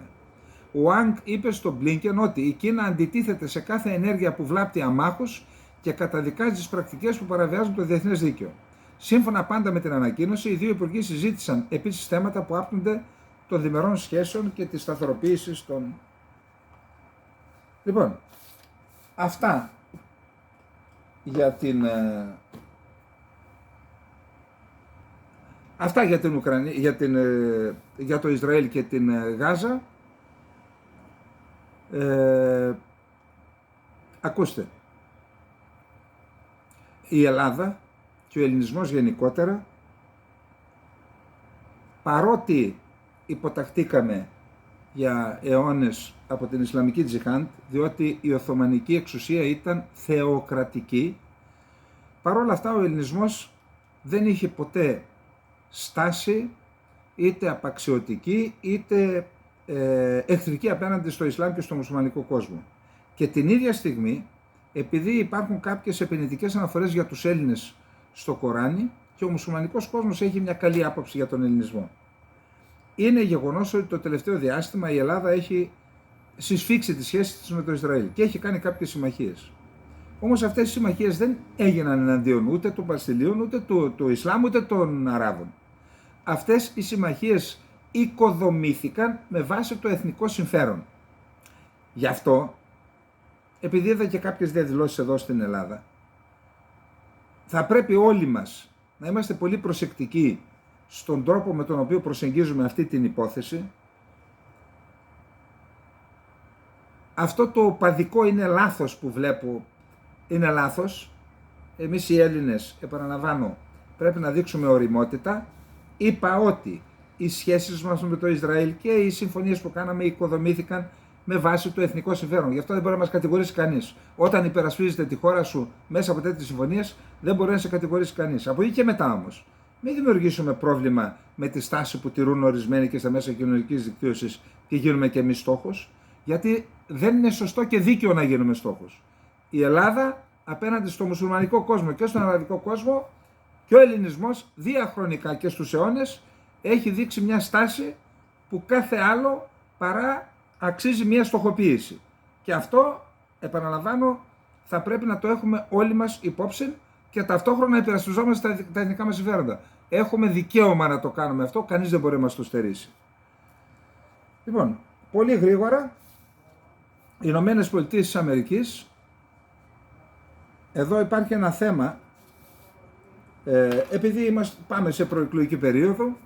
Ο Ανγκ είπε στον Μπλίνκεν ότι η Κίνα αντιτίθεται σε κάθε ενέργεια που βλάπτει αμάχους και καταδικάζει τις πρακτικές που παραβιάζουν το διεθνές δίκαιο. Σύμφωνα πάντα με την ανακοίνωση, οι δύο υπουργοί συζήτησαν επίσης θέματα που άπτονται των διμερών σχέσεων και της σταθεροποίησης των... Λοιπόν, αυτά για την... Αυτά για την Ουκρανία, για το Ισραήλ και την Γάζα. Ακούστε, η Ελλάδα και ο ελληνισμός γενικότερα, παρότι υποταχτήκαμε για αιώνες από την Ισλαμική Τζιχάντ, διότι η Οθωμανική εξουσία ήταν θεοκρατική, παρόλα αυτά ο ελληνισμός δεν είχε ποτέ στάση είτε απαξιωτική είτε εχθρική απέναντι στο Ισλάμ και στο μουσουλμανικό κόσμο. Και την ίδια στιγμή, επειδή υπάρχουν κάποιες επενδυτικές αναφορές για τους Έλληνες στο Κοράνι και ο μουσουλμανικός κόσμος έχει μια καλή άποψη για τον ελληνισμό. Είναι γεγονός ότι το τελευταίο διάστημα η Ελλάδα έχει συσφίξει τις σχέσεις της με το Ισραήλ και έχει κάνει κάποιες συμμαχίες. Όμως αυτές οι συμμαχίες δεν έγιναν εναντίον ούτε των Παλαιστινίων, ούτε του Ισλάμ, ούτε των Αράβων. Αυτές οι συμμαχίες οικοδομήθηκαν με βάση το εθνικό συμφέρον. Γι' αυτό, επειδή είδα και κάποιες διαδηλώσεις εδώ στην Ελλάδα, θα πρέπει όλοι μας να είμαστε πολύ προσεκτικοί στον τρόπο με τον οποίο προσεγγίζουμε αυτή την υπόθεση. Αυτό το παδικό είναι λάθος που βλέπω, είναι λάθος. Εμείς οι Έλληνες, επαναλαμβάνω, πρέπει να δείξουμε ωριμότητα. Είπα ότι οι σχέσεις μας με το Ισραήλ και οι συμφωνίες που κάναμε οικοδομήθηκαν με βάση το εθνικό συμφέρον. Γι' αυτό δεν μπορεί να μας κατηγορήσει κανείς. Όταν υπερασπίζεται τη χώρα σου μέσα από τέτοιες συμφωνίες, δεν μπορεί να σε κατηγορήσει κανείς. Από εκεί και μετά όμως, μην δημιουργήσουμε πρόβλημα με τη στάση που τηρούν ορισμένοι και στα μέσα κοινωνικής δικτύωσης και γίνουμε και εμείς στόχος, γιατί δεν είναι σωστό και δίκαιο να γίνουμε στόχος. Η Ελλάδα απέναντι στο μουσουλμανικό κόσμο και στον αραβικό κόσμο και ο ελληνισμός διαχρονικά και στους αιώνες έχει δείξει μια στάση που κάθε άλλο παρά αξίζει μια στοχοποίηση. Και αυτό, επαναλαμβάνω, θα πρέπει να το έχουμε όλοι μας υπόψη και ταυτόχρονα υπερασπιζόμαστε τα εθνικά μας συμφέροντα. Έχουμε δικαίωμα να το κάνουμε αυτό, κανείς δεν μπορεί να μας το στερήσει. Λοιπόν, πολύ γρήγορα, οι Ηνωμένες Πολιτείες της Αμερικής, εδώ υπάρχει ένα θέμα, επειδή πάμε σε προεκλογική περίοδο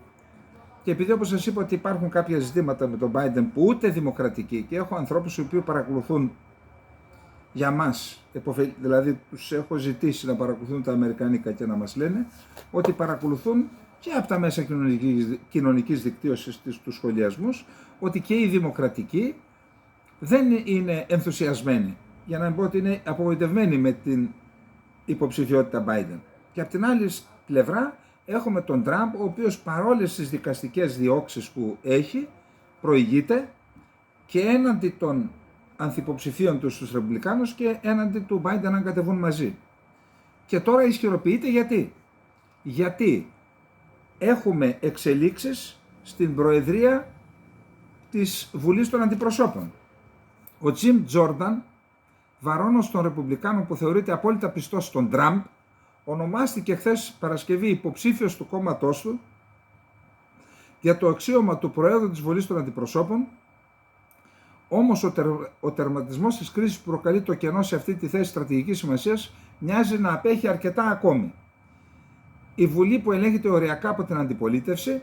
και επειδή όπως σας είπα ότι υπάρχουν κάποια ζητήματα με τον Biden που ούτε δημοκρατικοί, και έχω ανθρώπους οι οποίοι παρακολουθούν για μας, δηλαδή τους έχω ζητήσει να παρακολουθούν τα αμερικανικά και να μας λένε ότι παρακολουθούν και από τα μέσα κοινωνικής δικτύωσης τους σχολιασμούς, ότι και οι δημοκρατικοί δεν είναι ενθουσιασμένοι, για να μην πω ότι είναι απογοητευμένοι με την υποψηφιότητα Biden. Και από την άλλη πλευρά έχουμε τον Τραμπ, ο οποίος παρόλες τις δικαστικές διώξεις που έχει, προηγείται και έναντι των ανθυποψηφίων του στους Ρεπουμπλικάνους και έναντι του Biden αν κατεβούν μαζί. Και τώρα ισχυροποιείται γιατί έχουμε εξελίξεις στην Προεδρία της Βουλής των Αντιπροσώπων. Ο Τζιμ Τζόρνταν, βαρώνος των Ρεπουμπλικάνων που θεωρείται απόλυτα πιστός στον Τραμπ, ονομάστηκε χθες Παρασκευή υποψήφιος του κόμματός του για το αξίωμα του Προέδρου της Βουλής των Αντιπροσώπων. Όμως ο τερματισμός της κρίσης που προκαλεί το κενό σε αυτή τη θέση στρατηγικής σημασίας μοιάζει να απέχει αρκετά ακόμη. η Βουλή που ελέγχεται οριακά από την αντιπολίτευση,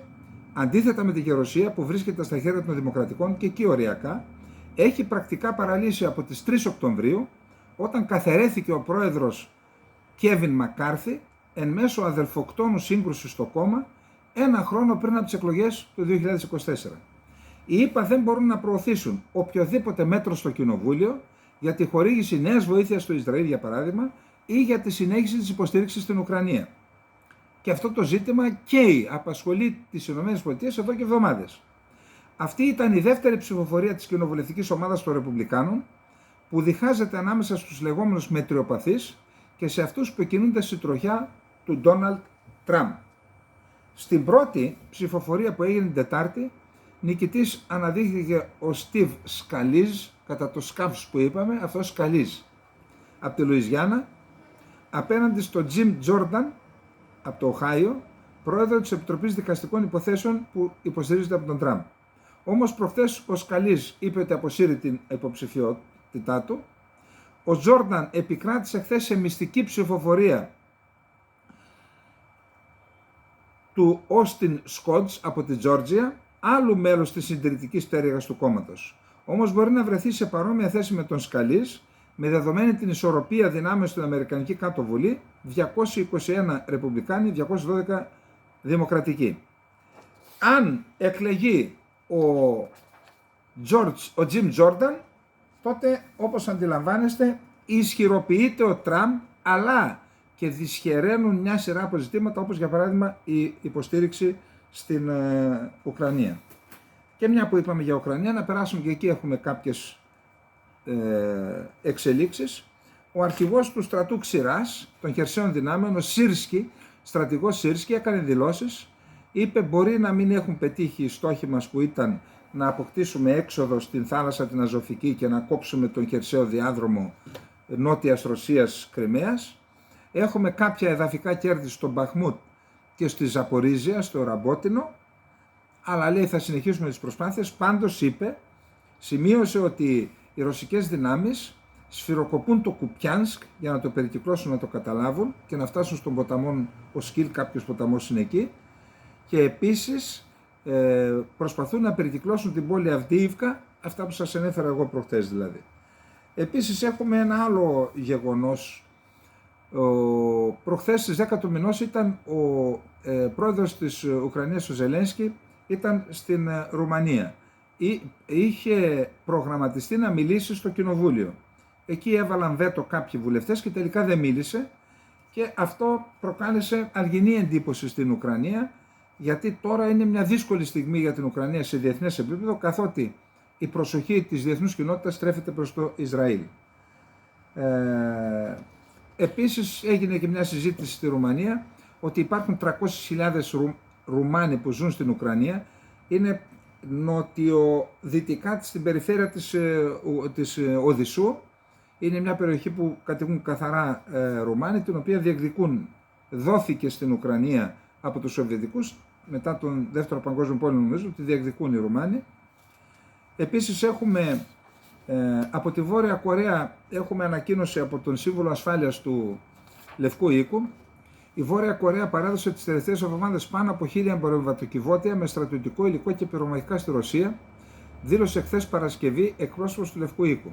αντίθετα με τη Γερουσία που βρίσκεται στα χέρια των Δημοκρατικών και εκεί οριακά, έχει πρακτικά παραλύσει από τις 3 Οκτωβρίου, όταν καθαιρέθηκε ο πρόεδρος Κέβιν Μακκάρθι εν μέσω αδελφοκτόνου σύγκρουσης στο κόμμα, ένα χρόνο πριν από τις εκλογές του 2024. Οι ΗΠΑ δεν μπορούν να προωθήσουν οποιοδήποτε μέτρο στο Κοινοβούλιο για τη χορήγηση νέας βοήθειας στο Ισραήλ, για παράδειγμα, ή για τη συνέχιση της υποστήριξης στην Ουκρανία. Και αυτό το ζήτημα καίει, απασχολεί τις ΗΠΑ εδώ και εβδομάδες. Αυτή ήταν η δεύτερη ψηφοφορία της κοινοβουλευτικής ομάδας των Ρεπουμπλικάνων, που διχάζεται ανάμεσα στους λεγόμενους μετριοπαθείς και σε αυτούς που κινούνται στη τροχιά του Ντόναλντ Τραμπ. Στην πρώτη ψηφοφορία που έγινε την Τετάρτη, νικητής αναδείχθηκε ο Στιβ Σκαλίζ, κατά το σκάφος που είπαμε, αυτός Σκαλίζ, από τη Λουιζιάννα, απέναντι στο Τζιμ Τζόρνταν, από το Οχάιο, πρόεδρο της Επιτροπής Δικαστικών Υποθέσεων που υποστηρίζεται από τον Τραμπ. Όμως προχθές ο Σκαλίζ είπε ότι αποσύρει την υποψηφιότητά του. Ο Τζόρνταν επικράτησε χθες σε μυστική ψηφοφορία του Όστιν Σκότς από τη Τζόρτζια, άλλου μέλος της συντηρητικής πτέρυγας του κόμματος. Όμως μπορεί να βρεθεί σε παρόμοια θέση με τον Σκαλίζ, με δεδομένη την ισορροπία δυνάμεων στην Αμερικανική Κάτω Βουλή, 221 Ρεπουμπλικάνοι, 212 Δημοκρατικοί. Αν εκλεγεί ο Τζιμ Τζόρνταν, τότε, όπως αντιλαμβάνεστε, ισχυροποιείται ο Τραμπ, αλλά και δυσχεραίνουν μια σειρά από ζητήματα, όπως για παράδειγμα η υποστήριξη στην Ουκρανία. Και μια που είπαμε για Ουκρανία, να περάσουμε και εκεί έχουμε κάποιες εξελίξεις. Ο αρχηγός του στρατού Ξηράς, των χερσαίων δυνάμεων, ο Σίρσκι, στρατηγός Σίρσκι, έκανε δηλώσεις. Είπε μπορεί να μην έχουν πετύχει οι στόχοι μας που ήταν να αποκτήσουμε έξοδο στην θάλασσα την Αζωφική και να κόψουμε τον χερσαίο διάδρομο νότιας Ρωσίας Κριμαίας. Έχουμε κάποια εδαφικά κέρδη στο Μπαχμούτ και στη Ζαπορίζια, στο Ραμπότινο, αλλά λέει θα συνεχίσουμε τις προσπάθειες. Πάντως είπε, σημείωσε ότι οι ρωσικές δυνάμεις σφυροκοπούν το Κουπιάνσκ για να το περικυκλώσουν, να το καταλάβουν και να φτάσουν στον ποταμό Οσκίλ, κάποιος ποταμός είναι εκεί, και επίσης προσπαθούν να περικυκλώσουν την πόλη Αυντίιβκα, αυτά που σας ανέφερα εγώ προχτές δηλαδή. Επίσης έχουμε ένα άλλο γεγονός. Προχθές στις 10 του μηνός ήταν ο πρόεδρος της Ουκρανίας, ο Ζελένσκι, ήταν στην Ρουμανία. Είχε προγραμματιστεί να μιλήσει στο κοινοβούλιο. Εκεί έβαλαν βέτο κάποιοι βουλευτές και τελικά δεν μίλησε, και αυτό προκάλεσε αργινή εντύπωση στην Ουκρανία, γιατί τώρα είναι μια δύσκολη στιγμή για την Ουκρανία σε διεθνές επίπεδο, καθότι η προσοχή της διεθνούς κοινότητας στρέφεται προς το Ισραήλ. Επίσης έγινε και μια συζήτηση στη Ρουμανία ότι υπάρχουν 300.000 Ρουμάνοι που ζουν στην Ουκρανία. Είναι νοτιοδυτικά στην περιφέρεια της Οδυσσού. Είναι μια περιοχή που κατοικούν καθαρά Ρουμάνοι, την οποία διεκδικούν. Δόθηκε στην Ουκρανία από τους Σοβιετικούς μετά τον Δεύτερο Παγκόσμιο Πόλεμο, νομίζω, ότι διεκδικούν οι Ρουμάνοι. Επίσης έχουμε από τη Βόρεια Κορέα, έχουμε ανακοίνωση από τον Σύμβουλο Ασφάλειας του Λευκού Οίκου. Η Βόρεια Κορέα παρέδωσε τις τελευταίες εβδομάδες πάνω από 1.000 εμπορευματοκιβώτια με στρατιωτικό υλικό και πυρομαχικά στη Ρωσία, δήλωσε χθες Παρασκευή εκπρόσωπος του Λευκού Οίκου.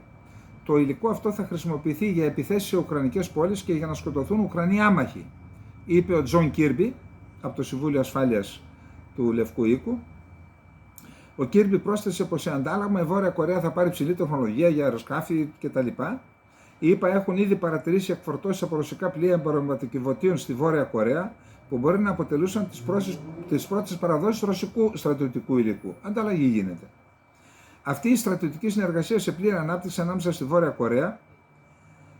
Το υλικό αυτό θα χρησιμοποιηθεί για επιθέσεις σε ουκρανικές πόλεις και για να σκοτωθούν Ουκρανοί άμαχοι, είπε ο Τζον Κίρμπι από το Συμβούλιο Ασφάλειας του Λευκού Οίκου. Ο Κίρμπι πρόσθεσε πως σε αντάλλαγμα η Βόρεια Κορέα θα πάρει ψηλή τεχνολογία για αεροσκάφη κτλ. Οι ΗΠΑ έχουν ήδη παρατηρήσει εκφορτώσεις από ρωσικά πλοία εμπορευματοκιβωτίων στη Βόρεια Κορέα, που μπορεί να αποτελούσαν τις πρώτες παραδόσεις ρωσικού στρατιωτικού υλικού. Ανταλλαγή γίνεται. Αυτή η στρατιωτική συνεργασία σε πλήρη ανάπτυξη ανάμεσα στη Βόρεια Κορέα,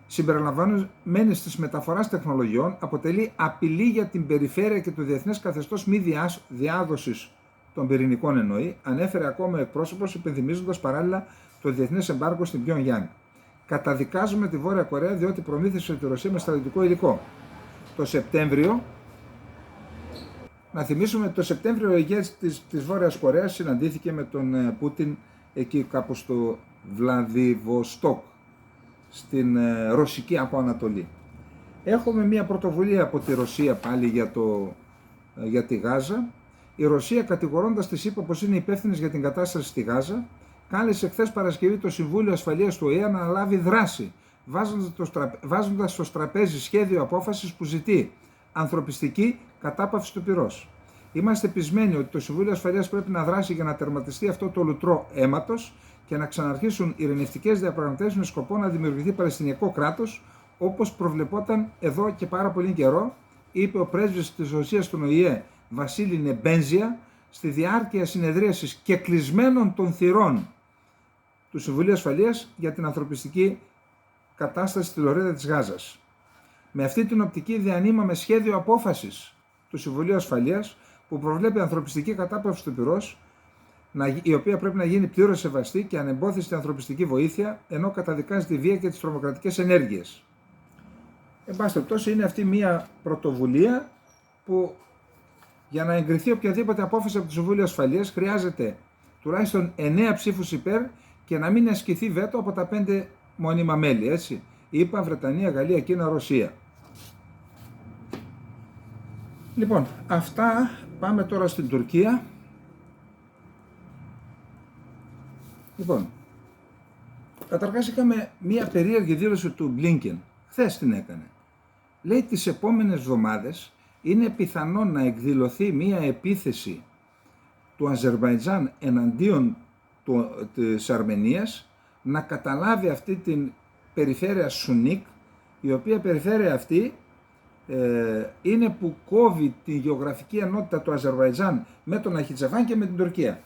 συμπεριλαμβανομένη της μεταφοράς τεχνολογιών, αποτελεί απειλή για την περιφέρεια και το διεθνές καθεστώς μη διάδοσης των πυρηνικών, εννοεί, ανέφερε ακόμα ο εκπρόσωπος, υπενθυμίζοντας παράλληλα το διεθνές εμπάργκο στην Πιονγκιάνγκ. Καταδικάζουμε τη Βόρεια Κορέα διότι προμήθησε τη Ρωσία με στρατιωτικό υλικό. Το Σεπτέμβριο, να θυμίσουμε, το Σεπτέμβριο ο ηγέτης της Βόρειας Κορέας συναντήθηκε με τον Πούτιν εκεί κάπου στο Βλαδιβοστόκ, στην ρωσική από Ανατολή. Έχουμε μια πρωτοβουλία από τη Ρωσία πάλι για τη Γάζα. Η Ρωσία, κατηγορώντας τη ΗΠΑ πως είναι υπεύθυνες για την κατάσταση στη Γάζα, κάλεσε χθες Παρασκευή το Συμβούλιο Ασφαλείας του ΟΗΕ να αναλάβει δράση, βάζοντας στο τραπέζι σχέδιο απόφασης που ζητεί ανθρωπιστική κατάπαυση του πυρός. Είμαστε πεισμένοι ότι το Συμβούλιο Ασφαλείας πρέπει να δράσει για να τερματιστεί αυτό το λουτρό αίματος και να ξαναρχίσουν ειρηνευτικές διαπραγματεύσεις με σκοπό να δημιουργηθεί Παλαιστινιακό κράτος, όπως προβλεπόταν εδώ και πάρα πολύ καιρό, είπε ο πρέσβης της Ρωσίας στον ΟΗΕ, Βασίλη Νεμπένζια, στη διάρκεια συνεδρίασης και κλεισμένων των θυρών του Συμβουλίου Ασφαλείας για την ανθρωπιστική κατάσταση στη λωρίδα της Γάζας. Με αυτή την οπτική διανύμαμε σχέδιο απόφασης του Συμβουλίου Ασφαλείας που προβλέπει ανθρωπιστική κατάπαυση του πυρός, η οποία πρέπει να γίνει πλήρως σεβαστή και ανεμπόδιστη ανθρωπιστική βοήθεια, ενώ καταδικάζει τη βία και τις τρομοκρατικές ενέργειες. Εν πάση περιπτώσει, είναι αυτή μια πρωτοβουλία που για να εγκριθεί οποιαδήποτε απόφαση από το Συμβούλιο Ασφαλείας χρειάζεται τουλάχιστον 9 ψήφους υπέρ και να μην ασκηθεί βέτο από τα 5 μόνιμα μέλη, έτσι. ΗΠΑ, Βρετανία, Γαλλία, Κίνα, Ρωσία. Λοιπόν, αυτά. Πάμε τώρα στην Τουρκία. Λοιπόν, καταρχάς είχαμε μία περίεργη δήλωση του Blinken. Χθες την έκανε. Λέει τις επόμενες εβδομάδες είναι πιθανό να εκδηλωθεί μία επίθεση του Αζερβαϊτζάν εναντίον της Αρμενίας, να καταλάβει αυτή την περιφέρεια Σουνίκ, η οποία περιφέρεια αυτή είναι που κόβει τη γεωγραφική ενότητα του Αζερβαϊτζάν με τον Αχιτσεφάν και με την Τουρκία,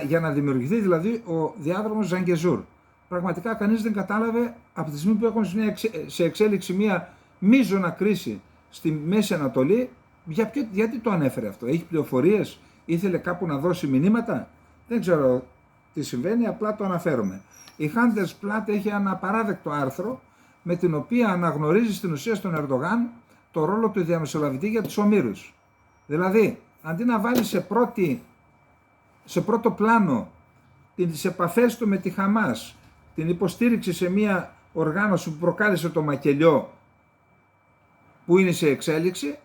για να δημιουργηθεί δηλαδή ο διάδρομος Ζαγκεζούρ. Πραγματικά κανείς δεν κατάλαβε από τη στιγμή που έχουμε σε εξέλιξη μια μείζωνα κρίση στη Μέση Ανατολή, γιατί το ανέφερε αυτό. Έχει πληροφορίες, ήθελε κάπου να δώσει μηνύματα, δεν ξέρω τι συμβαίνει, απλά το αναφέρομαι. Η Handelsblatt έχει ένα απαράδεκτο άρθρο με την οποία αναγνωρίζει στην ουσία στον Ερντογάν το ρόλο του διαμεσολαβητή για τους ομήρους. Δηλαδή, αντί να βάλει σε πρώτο πλάνο τις επαφές του με τη Χαμάς, την υποστήριξη σε μια οργάνωση που προκάλεσε το μακελιό που είναι σε εξέλιξη,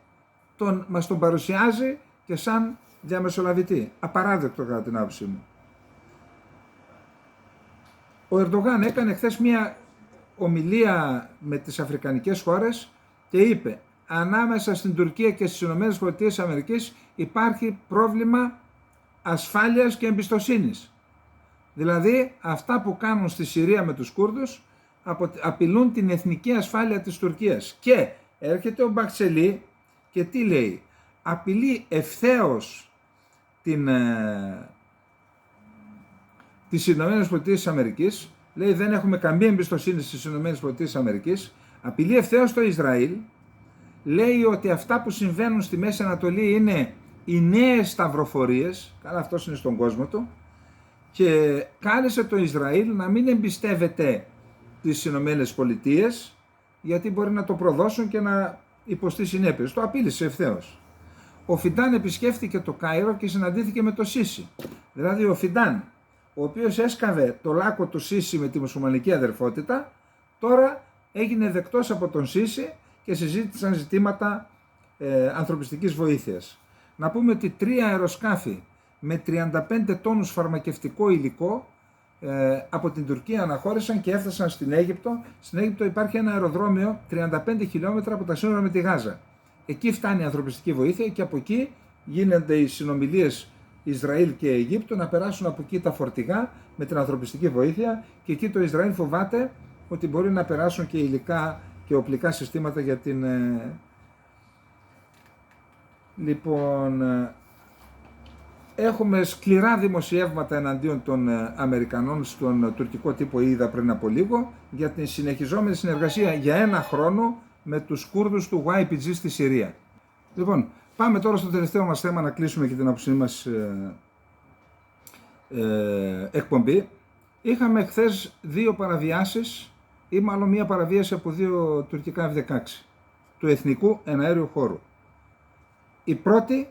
μας τον παρουσιάζει και σαν διαμεσολαβητή. Απαράδεκτο κατά την άποψή μου. Ο Ερντογάν έκανε χθες μια ομιλία με τις αφρικανικές χώρες και είπε ανάμεσα στην Τουρκία και στις ΗΠΑ υπάρχει πρόβλημα ασφάλειας και εμπιστοσύνης. Δηλαδή αυτά που κάνουν στη Συρία με τους Κούρδους απειλούν την εθνική ασφάλεια της Τουρκίας. Και έρχεται ο Μπαξελή και τι λέει? Απειλεί ευθέως τις ΗΠΑ, λέει δεν έχουμε καμία εμπιστοσύνη στις ΗΠΑ, απειλεί ευθέως το Ισραήλ, λέει ότι αυτά που συμβαίνουν στη Μέση Ανατολή είναι οι νέες σταυροφορίες, καλά αυτός είναι στον κόσμο του, και κάλεσε το Ισραήλ να μην εμπιστεύεται τις ΗΠΑ, γιατί μπορεί να το προδώσουν και να υποστεί συνέπειες. Το απείλησε ευθέως. Ο Φιντάν επισκέφθηκε το Κάιρο και συναντήθηκε με το Σίσι. Δηλαδή ο Φιντάν, ο οποίος έσκαβε το λάκκο του Σίσι με τη μουσουλμανική αδερφότητα, τώρα έγινε δεκτός από τον Σίσι και συζήτησαν ζητήματα ανθρωπιστικής βοήθειας. Να πούμε ότι 3 αεροσκάφη με 35 τόνους φαρμακευτικό υλικό από την Τουρκία αναχώρησαν και έφτασαν στην Αίγυπτο. Στην Αίγυπτο υπάρχει ένα αεροδρόμιο 35 χιλιόμετρα από τα σύνορα με τη Γάζα. Εκεί φτάνει η ανθρωπιστική βοήθεια και από εκεί γίνονται οι συνομιλίες Ισραήλ και Αιγύπτου να περάσουν από εκεί τα φορτηγά με την ανθρωπιστική βοήθεια, και εκεί το Ισραήλ φοβάται ότι μπορεί να περάσουν και υλικά και οπλικά συστήματα για την... Λοιπόν, έχουμε σκληρά δημοσιεύματα εναντίον των Αμερικανών στον τουρκικό τύπο, είδα πριν από λίγο, για την συνεχιζόμενη συνεργασία για 1 χρόνο με τους Κούρδους του YPG στη Συρία. Λοιπόν, πάμε τώρα στο τελευταίο μας θέμα να κλείσουμε και την απόψινή μας εκπομπή. Είχαμε χθες 2 παραβιάσεις, ή μάλλον μία παραβίαση από 2 τουρκικά F-16 του εθνικού εναέριου χώρου. Η πρώτη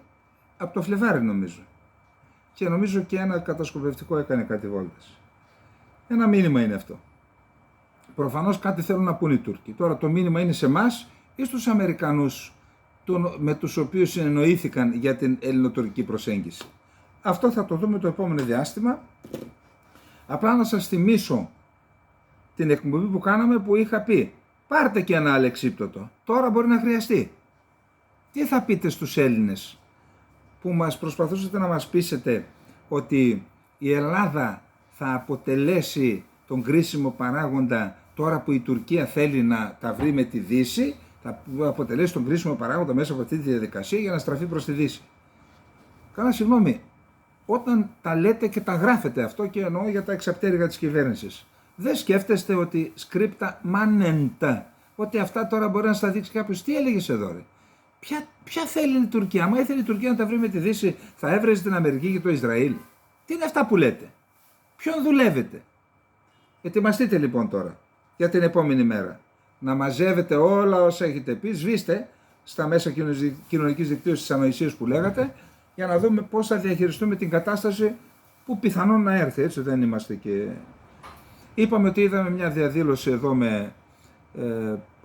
από το Φλεβάρι νομίζω, και νομίζω και ένα κατασκοπευτικό έκανε κάτι βόλτες. Ένα μήνυμα είναι αυτό. Προφανώς κάτι θέλουν να πούν οι Τούρκοι. Τώρα το μήνυμα είναι σε εμάς ή στους Αμερικανούς με τους οποίους συνεννοήθηκαν για την ελληνοτουρκική προσέγγιση? Αυτό θα το δούμε το επόμενο διάστημα. Απλά να σας θυμίσω την εκπομπή που κάναμε που είχα πει πάρτε και ένα αλεξίπτωτο, τώρα μπορεί να χρειαστεί. Τι θα πείτε στους Έλληνες που μας προσπαθούσατε να μας πείσετε ότι η Ελλάδα θα αποτελέσει τον κρίσιμο παράγοντα τώρα που η Τουρκία θέλει να τα βρει με τη Δύση, θα αποτελέσει τον κρίσιμο παράγοντα μέσα από αυτή τη διαδικασία για να στραφεί προς τη Δύση? Καλά, συγγνώμη, όταν τα λέτε και τα γράφετε αυτό, και εννοώ για τα εξαπτέρυγα της κυβέρνησης, δεν σκέφτεστε ότι σκρίπτα μανέντα, ότι αυτά τώρα μπορεί να στα δείξει κάποιος? Τι έλεγες εδώ ρε? Ποια θέλει η Τουρκία? Άμα ήθελε η Τουρκία να τα βρει με τη Δύση, θα έβρεζε την Αμερική και το Ισραήλ? Τι είναι αυτά που λέτε? Ποιον δουλεύετε? Ετοιμαστείτε λοιπόν τώρα για την επόμενη μέρα να μαζεύετε όλα όσα έχετε πει, σβήστε στα μέσα κοινωνικής δικτύωσης τις ανοησίες που λέγατε, για να δούμε πώς θα διαχειριστούμε την κατάσταση που πιθανόν να έρθει. Έτσι δεν είμαστε και... Είπαμε ότι είδαμε μια διαδήλωση εδώ με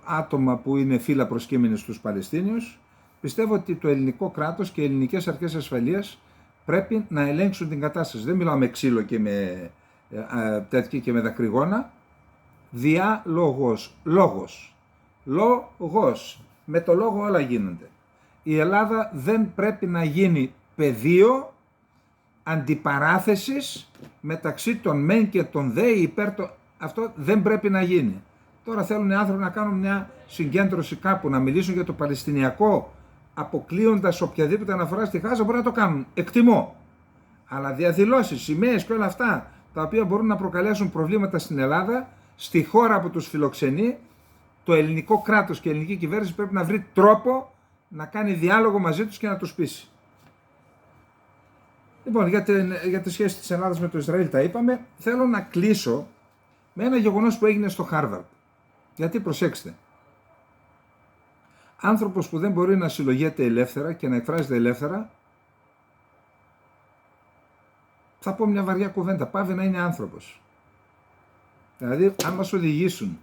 άτομα που είναι φύλλα προσκύμενοι στους Παλαιστίνιους. Πιστεύω ότι το ελληνικό κράτος και οι ελληνικές αρχές ασφαλείας πρέπει να ελέγξουν την κατάσταση. Δεν μιλάω με ξύλο και με τέτοια και με δακρυγόνα. Διάλογος. Λόγος. Με το λόγο όλα γίνονται. Η Ελλάδα δεν πρέπει να γίνει πεδίο αντιπαράθεσης μεταξύ των μεν και των δε υπέρ το... Αυτό δεν πρέπει να γίνει. Τώρα θέλουν οι άνθρωποι να κάνουν μια συγκέντρωση κάπου, να μιλήσουν για το Παλαιστινιακό, αποκλείοντας οποιαδήποτε αναφορά στη Γάζα, μπορεί να το κάνουν. Εκτιμώ. Αλλά διαδηλώσεις, σημαίες και όλα αυτά, τα οποία μπορούν να προκαλέσουν προβλήματα στην Ελλάδα, στη χώρα που τους φιλοξενεί, το ελληνικό κράτος και η ελληνική κυβέρνηση πρέπει να βρει τρόπο να κάνει διάλογο μαζί τους και να τους πείσει. Λοιπόν, για τη σχέση της Ελλάδας με το Ισραήλ τα είπαμε. Θέλω να κλείσω με ένα γεγονός που έγινε στο Χάρβαρντ. Γιατί προσέξτε, άνθρωπος που δεν μπορεί να συλλογείται ελεύθερα και να εκφράζεται ελεύθερα, θα πω μια βαριά κουβέντα, πάβει να είναι άνθρωπος. Δηλαδή, αν μας οδηγήσουν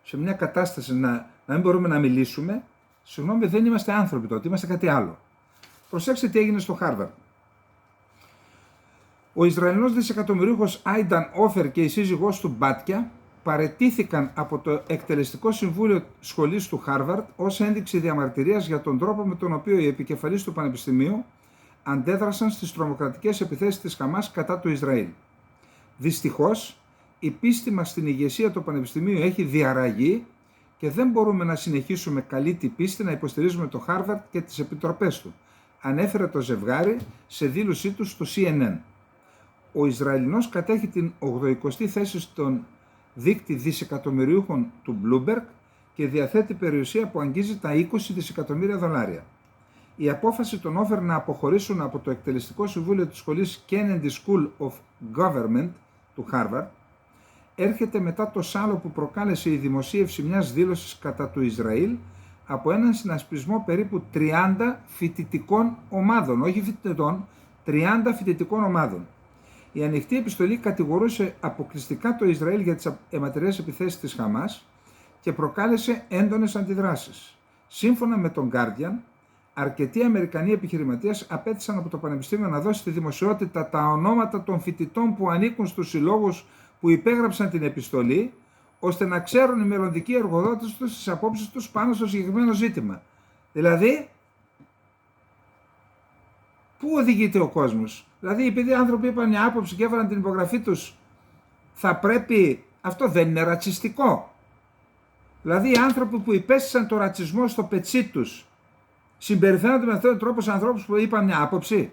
σε μια κατάσταση να μην μπορούμε να μιλήσουμε, συγγνώμη, δεν είμαστε άνθρωποι τότε, είμαστε κάτι άλλο. Προσέξτε τι έγινε στο Χάρβαρντ. Ο Ισραηλινός δισεκατομμυρίουχος Άινταν Όφερ και η σύζυγός του Μπάτια παραιτήθηκαν από το εκτελεστικό συμβούλιο σχολής του Χάρβαρντ ως ένδειξη διαμαρτυρίας για τον τρόπο με τον οποίο οι επικεφαλείς του Πανεπιστημίου αντέδρασαν στις τρομοκρατικές επιθέσεις της Χαμάς κατά του Ισραήλ. Δυστυχώς, η πίστη μας στην ηγεσία του Πανεπιστημίου έχει διαραγεί και δεν μπορούμε να συνεχίσουμε καλή την πίστη να υποστηρίζουμε το Χάρβαρντ και τις επιτροπές του, ανέφερε το ζευγάρι σε δήλωσή του στο CNN. Ο Ισραηλινός κατέχει την 80η θέση στον δείκτη δισεκατομμυριούχων του Bloomberg και διαθέτει περιουσία που αγγίζει τα 20 δισεκατομμύρια δολάρια. Η απόφαση των Όφερ να αποχωρήσουν από το εκτελεστικό συμβούλιο της σχολής Kennedy School of Government του Harvard έρχεται μετά το σάλο που προκάλεσε η δημοσίευση μιας δήλωσης κατά του Ισραήλ από έναν συνασπισμό περίπου 30 φοιτητικών ομάδων, όχι φοιτητών, 30 φοιτητικών ομάδων. Η ανοιχτή επιστολή κατηγορούσε αποκλειστικά το Ισραήλ για τις αιματηρές επιθέσεις της Χαμάς και προκάλεσε έντονες αντιδράσεις. Σύμφωνα με τον Guardian, αρκετοί Αμερικανοί επιχειρηματίες απέτησαν από το Πανεπιστήμιο να δώσει στη δημοσιότητα τα ονόματα των φοιτητών που ανήκουν στους συλλόγους που υπέγραψαν την επιστολή, ώστε να ξέρουν οι μελλοντικοί εργοδότες τους τις απόψεις τους πάνω στο συγκεκριμένο ζήτημα. Δηλαδή, πού οδηγείται ο κόσμος? Δηλαδή, επειδή οι άνθρωποι είπαν μια άποψη και έβαλαν την υπογραφή τους, θα πρέπει... Αυτό δεν είναι ρατσιστικό? Δηλαδή, οι άνθρωποι που υπέστησαν το ρατσισμό στο πετσί τους συμπεριφέρονται με αυτόν τον τρόπο σε ανθρώπους που είπαν μια άποψη?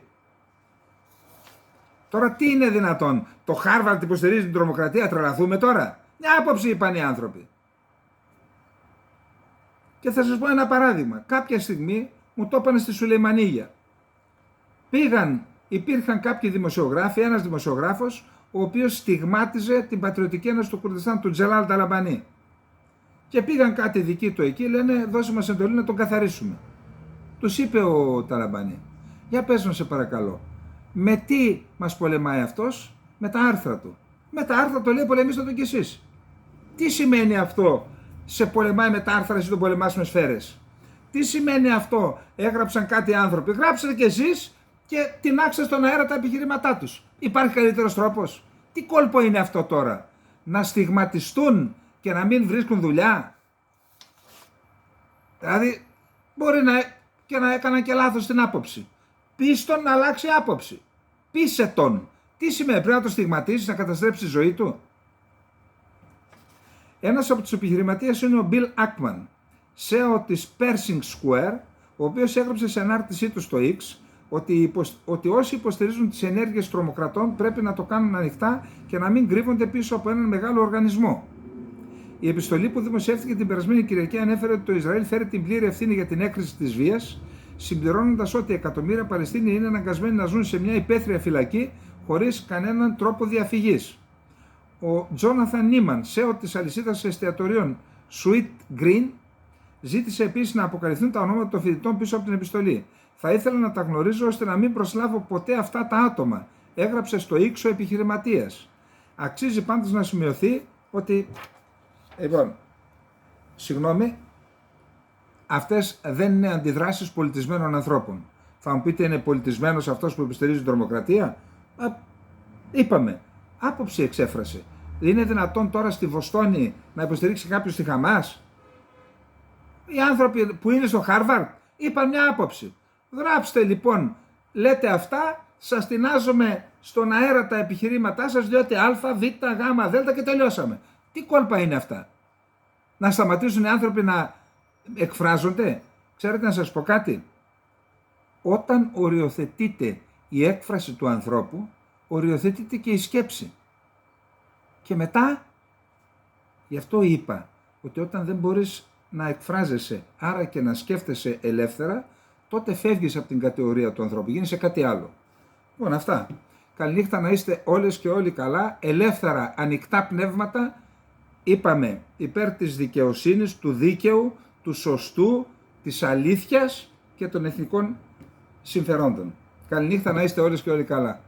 Τώρα τι είναι δυνατόν? Το Χάρβαρντ υποστηρίζει την τρομοκρατία, τρελαθούμε τώρα? Μια άποψη είπαν οι άνθρωποι. Και θα σας πω ένα παράδειγμα. Κάποια στιγμή μου το είπαν στη Σουλεϊμανίγια. Υπήρχαν κάποιοι δημοσιογράφοι, ένας δημοσιογράφος, ο οποίος στιγμάτιζε την Πατριωτική Ένωση του Κουρδιστάν, του Τζελάλ Ταλαμπανί. Και πήγαν κάτι δικοί του εκεί, λένε δώσε μας εντολή να τον καθαρίσουμε. Τους είπε ο Ταλαμπανί, για πες μας σε παρακαλώ, με τι μας πολεμάει αυτός? Με τα άρθρα του. Με τα άρθρα το λέει πολεμήστε το κι εσείς. Τι σημαίνει αυτό σε πολεμάει με τα άρθρα, εσύ τον πολεμάς με σφαίρες. Τι σημαίνει αυτό? Έγραψαν κάτι άνθρωποι, γράψατε κι εσείς και τινάξτε στον αέρα τα επιχειρήματά τους. Υπάρχει καλύτερος τρόπος? Τι κόλπο είναι αυτό τώρα? Να στιγματιστούν και να μην βρίσκουν δουλειά? Δηλαδή μπορεί να έκαναν και λάθος στην άποψη. Πεις τον να αλλάξει άποψη. Πείσε τον. Τι σημαίνει? Πρέπει να το στιγματίσεις, να καταστρέψει τη ζωή του? Ένας από τους επιχειρηματίες είναι ο Bill Ackman, CEO της Pershing Square, ο οποίος έγραψε σε ανάρτησή του στο X ότι όσοι υποστηρίζουν τις ενέργειες τρομοκρατών πρέπει να το κάνουν ανοιχτά και να μην κρύβονται πίσω από έναν μεγάλο οργανισμό. Η επιστολή που δημοσιεύτηκε την περασμένη Κυριακή ανέφερε ότι το Ισραήλ φέρει την πλήρη ευθύνη για την έκρηση της βίας, συμπληρώνοντας ότι εκατομμύρια Παλαιστίνοι είναι αναγκασμένοι να ζουν σε μια υπαίθρια φυλακή χωρίς κανέναν τρόπο διαφυγής. Ο Τζόναθαν Νίμαν, CEO της αλυσίδας εστιατορίων Sweet Green, ζήτησε επίσης να αποκαλυφθούν τα ονόματα των φοιτητών πίσω από την επιστολή. Θα ήθελα να τα γνωρίζω ώστε να μην προσλάβω ποτέ αυτά τα άτομα, έγραψε στο X ο επιχειρηματίας. Αξίζει πάντως να σημειωθεί ότι, συγγνώμη, αυτές δεν είναι αντιδράσεις πολιτισμένων ανθρώπων. Θα μου πείτε, είναι πολιτισμένος αυτός που υποστηρίζει την τρομοκρατία? Είπαμε, άποψη εξέφρασε. Είναι δυνατόν τώρα στη Βοστόνη να υποστηρίξει κάποιος τη Χαμάς? Οι άνθρωποι που είναι στο Χάρβαρντ είπαν μια άποψη. Γράψτε λοιπόν, λέτε αυτά, σας τεινάζομαι στον αέρα τα επιχειρήματά σας, διότι Α, Β, Γ, Δ και τελειώσαμε. Τι κόλπα είναι αυτά? Να σταματήσουν οι άνθρωποι να εκφράζονται? Ξέρετε, να σας πω κάτι. Όταν οριοθετείται η έκφραση του ανθρώπου, οριοθετείται και η σκέψη. Και μετά, γι' αυτό είπα ότι όταν δεν μπορείς να εκφράζεσαι, άρα και να σκέφτεσαι ελεύθερα, τότε φεύγεις από την κατηγορία του ανθρώπου, γίνεσαι κάτι άλλο. Λοιπόν, αυτά. Καληνύχτα, να είστε όλες και όλοι καλά, ελεύθερα, ανοιχτά πνεύματα, είπαμε, υπέρ της δικαιοσύνης, του δίκαιου, του σωστού, της αλήθειας και των εθνικών συμφερόντων. Καληνύχτα, να είστε όλες και όλοι καλά.